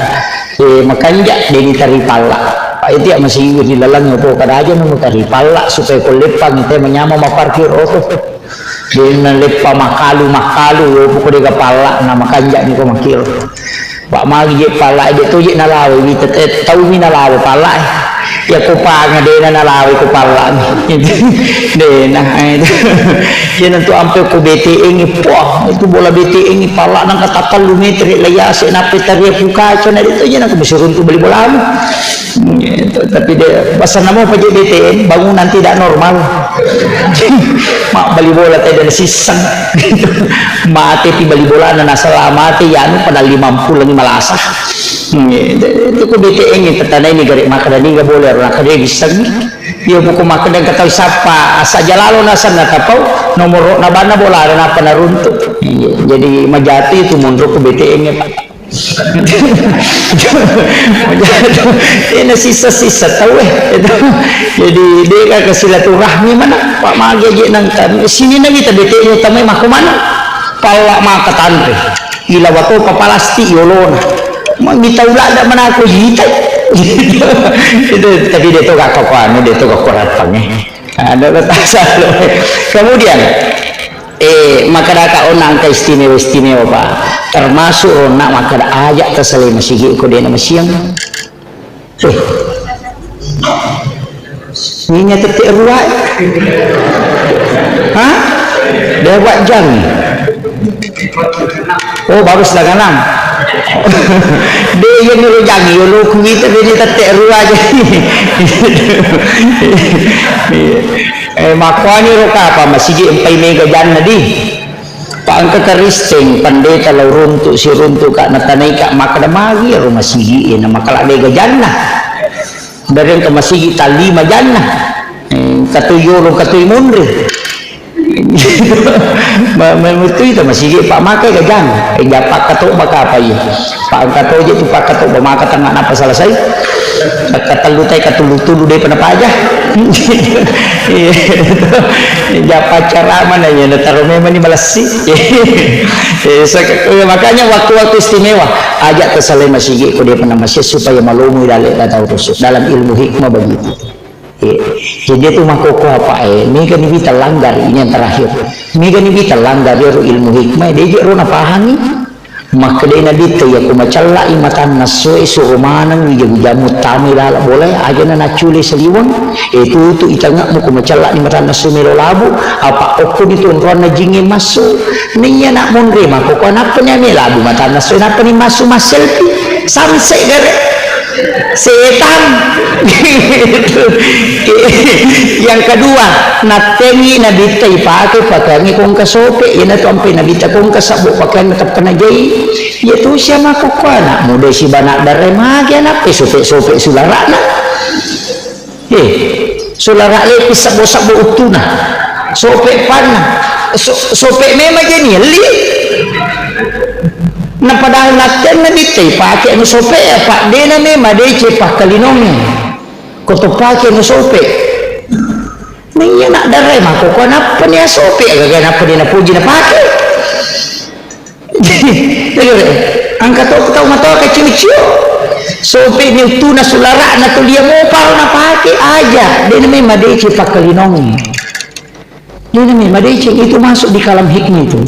makanya Deni Taripala itu ya masih dilalang po kada aja nang makaripala supaya kulepang ite menyama maparkir auto di nalepa makalu po de kapala na makanja ni ko makil Pak magi pala de to je nalawi bita tahu mi nalawi pala ya ko pa nga de na nalawi ko pala de na itu yan to ampe ko bete ingi po itu bola bete ingi pala nang katakal lumitri layase na pitaria puka so na dito yan ako bisurun ko beli bola gitu. Tapi dia pasal nama pajak BTN bangunan tidak normal mak bali bola tadi ada sisang gitu. Mati pi bali bola na nasala mati ya anu pada 50 lagi malasah itu ko BTN ni tetanay ni garik makadani ga boleh orang kada gisang dia buku makadang kataw sapa asa jalalo nasan natapau nomor na bana bola na panaruntuk jadi majati itu mundur ko BTN ni Pak ini sisa-sisa tahu itu jadi dia kan kesilaturahmi mana Pak Magi aja nangkan sini lagi tadi tanya tamai mah kemana pala mah katandre gila waktu papalasti yolona mau minta ulah ada mana aku hita itu tadi dia tu kakokan dia tu kakorat pangnya ada kata salah kemudian masyarakat onang ka istimewa Pak termasuk nak makada ajak tersalih masih ko dia nama siang ni nya tetek ruai ha dia buat jang oh baru sedangan dia yang nyuruh jangi lu kita dia tetek ruai jadi makanya roka apa masih empai mega janna di pangka karisting pandai kalau runtuk si runtuk kak natanay kak makada magi rumah sigi na makala mega janna dari ke masigi tali majanna katuyo lo katuy munri memutu itu masih Pak makai gajang japak katuk baka apa ya Pak katuk je tu Pak katuk bama katang apa selesai katalutai katulu-tulu deh kenapa aja japak cara mana ya taruh memang ni malasi makanya waktu-waktu istimewa ajak tersalih masih ko dia pernah masih supaya malumu dalam ilmu hikmah begitu. Jadi itu makoko apa ini kan kita langgar ini yang terakhir ini kan kita langgar ilmu hikmah dia je rona pahami maka dia nabi tu ya kumacalla imatan nasoi surumanang jamu tamila boleh aja na culi seliwang itu itangak mu kumacalla imatan nasoi melolabu apa okko itu rona jingin masuk ni ya nak munre makoko napa nya melabu matan nasoi napa ni masuk selfie sampai gare setan yang kedua natengi nabi tay pakai pakangi kong kasope yan ato ampe nabi ta kong kasabo pakai natap kanajay yaitu siya makukwana muda si banak daray magya na sope sulara na sulara le pisabo-sabo utuna sope pana sope memang jadi li na padahal natin na ditay pakai ano sope pak di na memang di cepak kalinong koto pakai ano sope niya nak daray mako ko na pa niya sope agad na pa din na puji na pakai ang kato mato ka chicho sope ni tu na sulara na tulia mo paro na pakai aja di na memang di cepak kalinong di na memang di itu masuk di kalam hikmah itu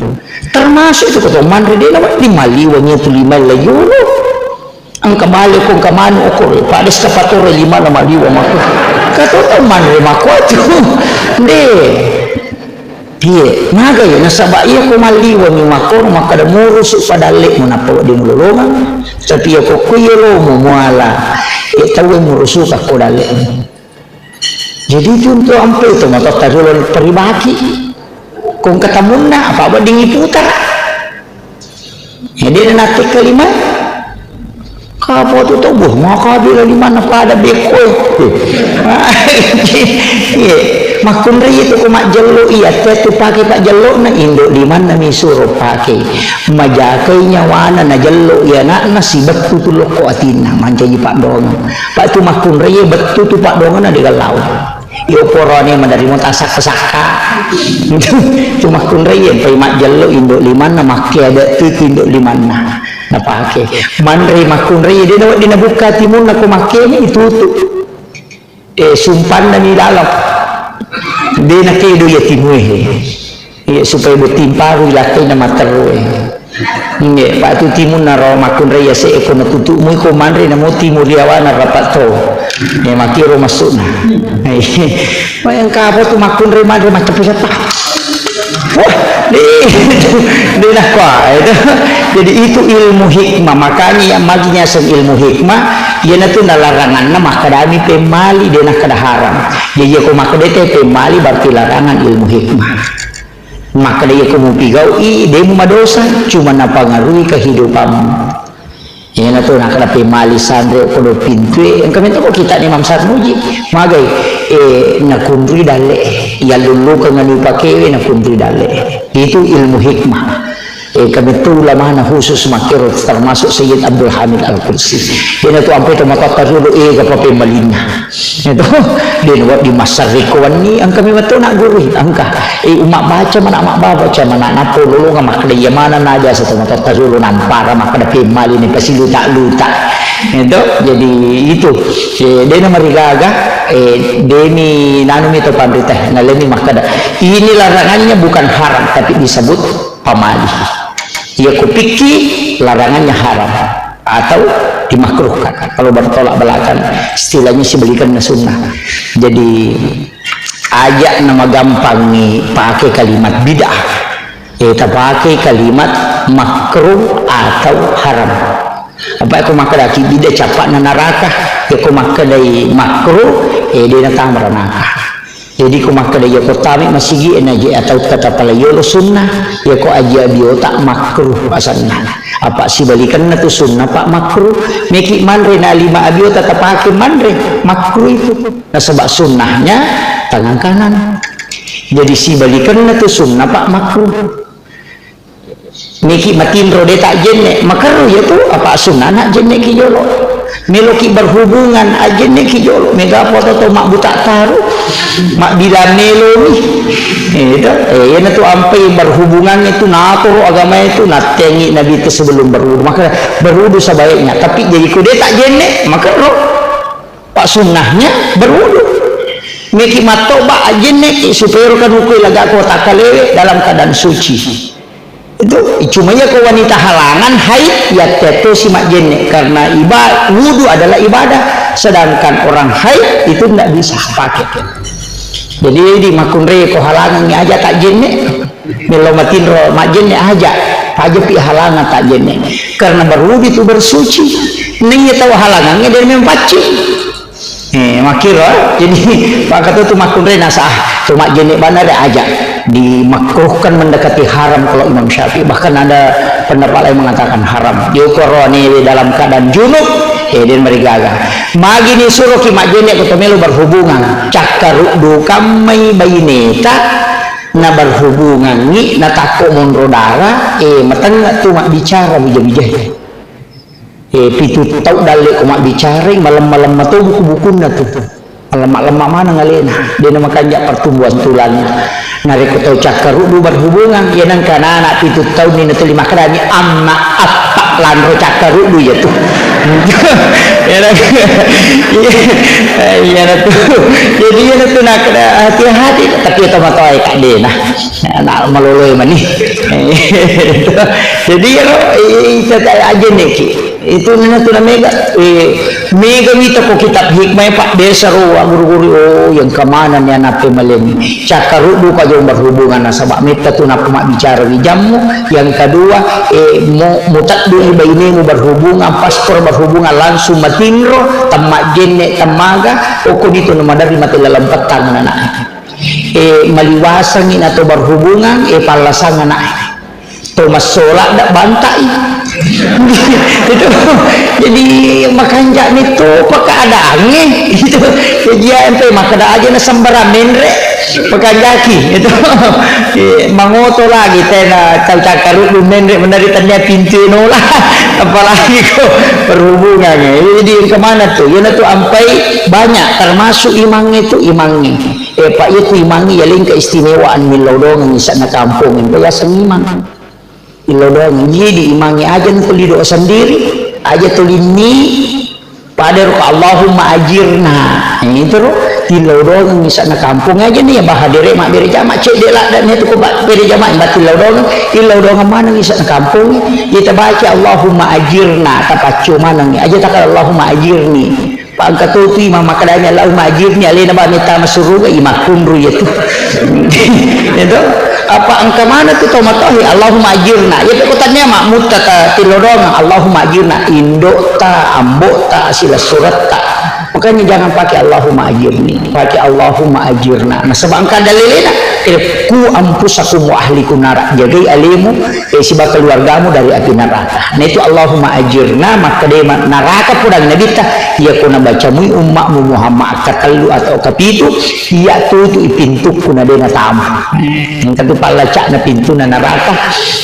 termasuk itu kata man dia nama di maliwanya tu lima layuno ang kamali kong kamano ko pada skapatore lima na maliwa mako kata man re mako tu de Iya, maga ya nasabak iya ko maliwan yung makor makada murusuk padalik mo na po di mululungan tapi ako kuyo mo muala tahu murusuk ako dalik. Jadi contoh ampe itu mata tarulan peribaki kung ketemu na apa dingi putar jadi nanti kelima kapo tu tubuh maka bila di mana pada beko makun raya tu kumak jeluk iya tu pakai pak jeluk na induk di mana mi suruh pakai majakai nyawana na jeluk ya nak nasi betul tu loko atina mancaji pak dong pak tu makun raya betul tu pak dong na di galau yo porone menerima tasak pesaka itu makun raya pai mak jeluk induk di mana makai ada tu induk di mana na pakai manre makun raya dia nak dina buka timun aku makai ni itu tu sumpan na ni dalam dia nak kedo ya timue ya supaya bertimparu lakai nama terue ini pak tu timun naro makun raya se ekono tutu mu ko manre namo timur liawana rapat to ya makiro masuk na yang kapo tu makun raya manre macam siapa wah dia nak itu jadi itu ilmu hikmah makanya yang maginya sen ilmu hikmah ia tu larangan na makadami pemali dia nak kada haram jadi aku makadete pemali berarti larangan ilmu hikmah maka dia kamu pigau dia madosa cuma napangaruhi kehidupanmu ya na tu nak kada pemali sandre kodo pintu yang kami tu kita ni Imam Sarmuji magai nakundri dale ya lulu kangani pakai nakundri dale itu ilmu hikmah kami tu ulama na khusus makir termasuk Sayyid Abdul Hamid Al-Qudsi dia tu ampai tu mata dulu apa pemalinya itu dia buat di masarikuan ni ang kami betul nak guru angka umat baca mana mak baca mana napo dulu ngamak dia mana naja satu mata dulu nampara mak ada pemali ni pasti lutak itu jadi itu dia nama rigaga demi nanu itu pemerintah ngalemi makada ini larangannya bukan haram tapi disebut pamali ia kupiki larangannya haram atau dimakruhkan kalau bertolak belakang istilahnya si belikan sunnah jadi ajak nama gampang nih pakai kalimat bid'ah kita pakai kalimat makruh atau haram apa aku makadaki bid'ah capak na neraka aku makadai makruh dia datang neraka jadi ku makadai aku tami masih gi enaji atau kata palayolo sunnah ya ko aja biota makruh asalnya apa sih balikan na tu sunnah pak makruh meki manre na lima abiota tapake manre makruh itu na sebab sunnahnya tangan kanan jadi si balikan na tu sunnah pak makruh meki matin rode tak jenne makruh ya tu apa sunnah nak jenne ki jolo meloki berhubungan aja nek ki jolo mega foto to mak buta taru mak bila melo ni itu ya tu ampai berhubungan itu natur agama itu natengi nabi itu sebelum berwudu maka berwudu sebaiknya tapi jadi kude tak jenne maka roh pak sunnahnya berwudu meki matoba aja nek supaya kan ukui laga kota kalewe dalam keadaan suci itu cuma ya ke wanita halangan haid ya teto si mak jenne karena ibadah wudu adalah ibadah sedangkan orang haid itu tidak bisa pakai jadi di makun raya ko halangan ni aja tak jenne melomatin ro mak jenne aja aja pi halangan tak jenne karena berwudu itu bersuci ning tahu halangannya dari mempaci makira jadi pak kata tu makun raya nasah tu mak jenne bana ada aja dimakruhkan mendekati haram kalau Imam Syafi'i bahkan ada pendapat lain mengatakan haram diukuroni dalam keadaan junub dia merigaga magi ni suruh ki majene ko melu berhubungan cakarudu kamai baineta na berhubungan ni na takut monrodara matang tu mak bicara bijah-bijah pitu tau dalik ko mak bicara malam-malam matu buku-buku na tu lemak-lemak mana ngalena dia namakan jak pertumbuhan tulangnya narik kau cakarudu berhubungan ya nang kana anak itu tahun ni nanti lima kerani amma apa lanro cakarudu ya tu ya tu jadi ya tu nak hati-hati tapi itu mata ai kak dia nak meloloi mani jadi ya itu tak aja ni itu nana tu mega mega mita ko kitab hikmah pak desa ro guru-guru oh yang kemana ni anak pemalem cakarudu ka jong berhubungan nasabak mita tu nak mak bicara di jamu yang kedua mutaddu ibainimu berhubungan paspor berhubungan langsung matinro tamak jenne tamaga oko dito na madari mati dalam petang anak maliwasan ini atau berhubungan palasan anak Thomas solak dak bantai itu jadi makanja itu apa keadaannya itu dia MP maka dak aja na sambara menre pakajaki itu mangoto lagi tena cakaru menre menaritannya pintu nolah apalagi kok berhubungannya jadi kemana tuh ya tuh sampai banyak termasuk imangnya pak itu imangnya yaling keistimewaan milodong ng isa na kampung kaya sengimang ilodong jadi imangnya aja nukuli doa sendiri aja tulini pada Allahumma ajirna itu roh ilodong bisa na kampung aja nih ya bahadere mak bere jamak cek dia lah dan itu kok bere jamak batil ilodong mana bisa na kampung kita baca Allahumma ajirna tapacu mana nih aja tak Allahumma ajirni pak kata tu imam makadanya Allahumma ajirni alena ba mita masuruga imakun ru itu itu apa angka mana tu tomatohi Allahumma ajirna ya pekutannya makmud kata tilodong Allahumma ajirna indok ta ambok ta sila surat ta makanya jangan pakai Allahumma ajirni pakai Allahumma ajirna nah sebab angka dalilina ku ampusakum wa ahlikum nara jagai alimu sibak keluargamu dari api neraka nah itu Allahumma ajirna maka dia neraka pudang nabi ta ia kuna baca mui ummakmu Muhammad katalu atau kapitu ia tutu pintu kuna dena tamu yang tentu pala cak na pintu na neraka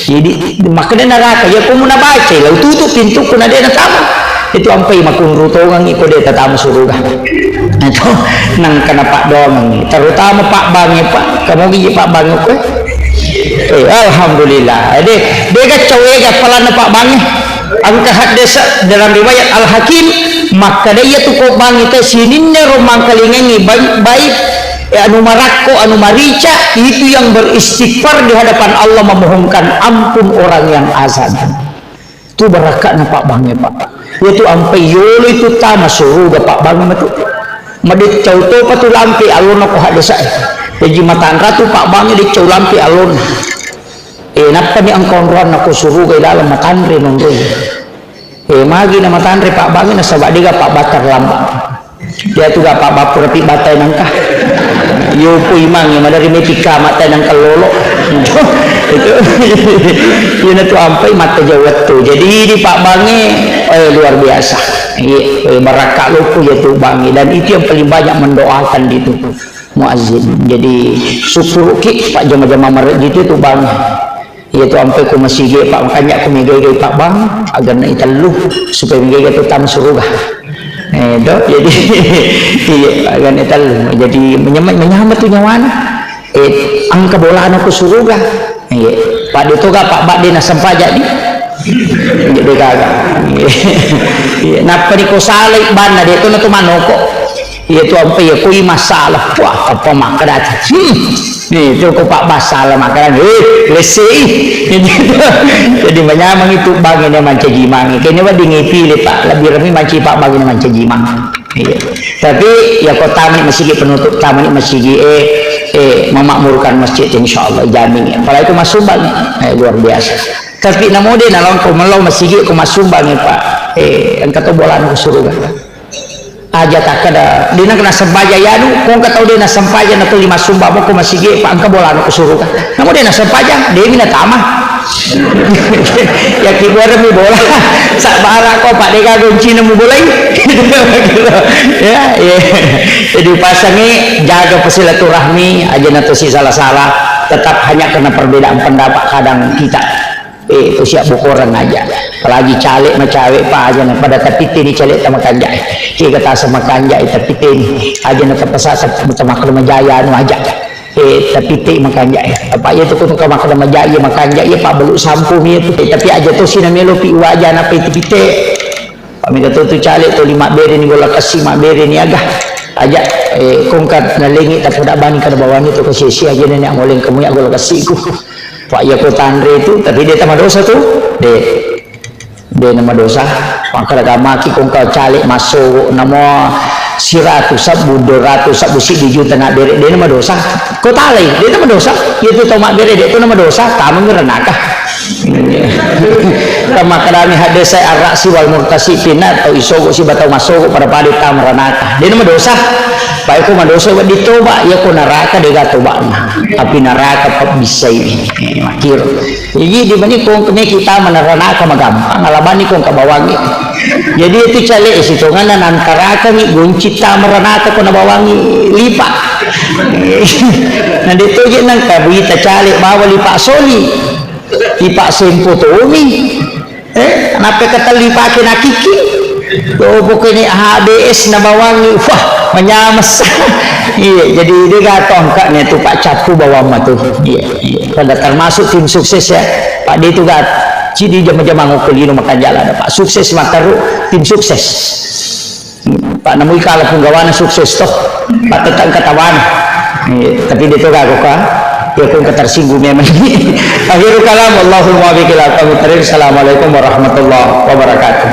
jadi maka dia neraka ya kumu na baca lau tutu pintu kuna dena tamu itu sampai makun rutongan iko dia tatamu surga itu nang kena pak doang terutama pak bang pak kamu gigi pak bang ko alhamdulillah dia kacau ya pelana pak bang angka hadis dalam riwayat Al Hakim maka dia tu ko bang itu sininnya romang kalingengi baik anu marako anu marica itu yang beristighfar di hadapan Allah memohonkan ampun orang yang azan itu barakat na pak bang pak itu ampai yolo itu tama suruga pak bang itu madit cauto patu lampi alun aku hadisa jadi matan ratu pak bang di cau lampi alun napa ni ang konruan aku suruga dalam matanre nondoy magi na matanre pak bang na sabak diga pak batar lambang dia tu ga pak bapur pi batay nangka yo po imang yang madari metika matay nang kalolo itu yun itu sampai mata jawat tuh jadi di pak bangi luar biasa barakah lupu ya tuh bangi dan itu yang paling banyak mendoakan itu muazzin jadi syukur ki pak jama-jama maret gitu tuh bang itu sampai ku masih pak makanya aku megay pak bang agar na italu supaya megay itu tam surga jadi iya agar italu jadi menyambat tuh nyawana angka bola aku surga pak itu gak pak bak dia nasam pajak nih jadi kagak napa di kosalai bana dia itu natu manoko itu sampai ya kui masalah wah apa makanan nih itu kok pak masalah makanan lesei jadi menyamang itu bagiannya manca jimang kayaknya mah dingipilih pak lebih remi manci pak bagiannya manca jimang tapi ya kok taman masjid penutup taman masjid memakmurkan masjid insyaallah jamin apalagi itu masumbang luar biasa tapi namun dia nalong ko melau masjid ko masumbang pak ang kato bola no surga aja tak ada dina kena sempaja ya nu kung kataw dia na sempaja na to lima sumba mo ko masjid pa ang kabola no surga namun dia na sempaja dia mina tama ya kibuara mi bola sak bara ko pak deka gunci na mo bola ya jadi pasangnya jaga silaturahmi aja nato si salah-salah tetap hanya karena perbedaan pendapat kadang kita itu siap bukuran aja apalagi caleg sama cewek pak aja nah pada tapi ini caleg sama kanja kita kata sama kanja tapi ini aja nah kepesat sama kelima jaya nu aja tapi ti makanja apa ya tu kutu kama kelima jaya makanja ya pak beluk sampu itu tapi aja tu sina melo pi wajah na pi pite kami kata tu caleg tu 5 bere ni bola kasih 5 bere ni agak aja kongkat nalingi tak pada bani kada bawani tu kesisi aja ni yang oleh kamu ya bola kasih ku pak ya ko tanre itu tapi dia tambah dosa tuh dia nama dosa maka agama ki kong kau calik masuk nama siratu sabu doratu sabu si diju tengah beri dia nama dosa kau talai dia nama dosa itu tomak beri dia itu nama dosa kamu ngerenakah sama kadang hadis saya arasi wal murtasifina atau isogo si batau masuk pada padita merenakah dia nama dosa baik ko madosa wa ditoba ya ko neraka de gatoba api neraka pa bisay makir igi di bani kung kita meneraka magampang alabani kung kabawangi jadi itu cale isitungan nan karaka ni guncita merenaka ko nabawangi lipa nah dito gid nang kabita cale bawa lipa soli lipa sempo to umi nape katalipa kinakiki to bukannya HBS nabawangi wah menyamas iya jadi dia gatong kaknya tuh Pak Capu bawa matu iya pada termasuk tim sukses ya Pak dia itu gat cidi jam-jam ngukulino makan jalan ada Pak sukses makaru tim sukses Pak namui kalah penggawana sukses toh Pak tetang katawan iya tapi dia tuh gago ka ya pun ketersinggung memang akhirul kalam Allahumma biqil assalamualaikum warahmatullahi wabarakatuh.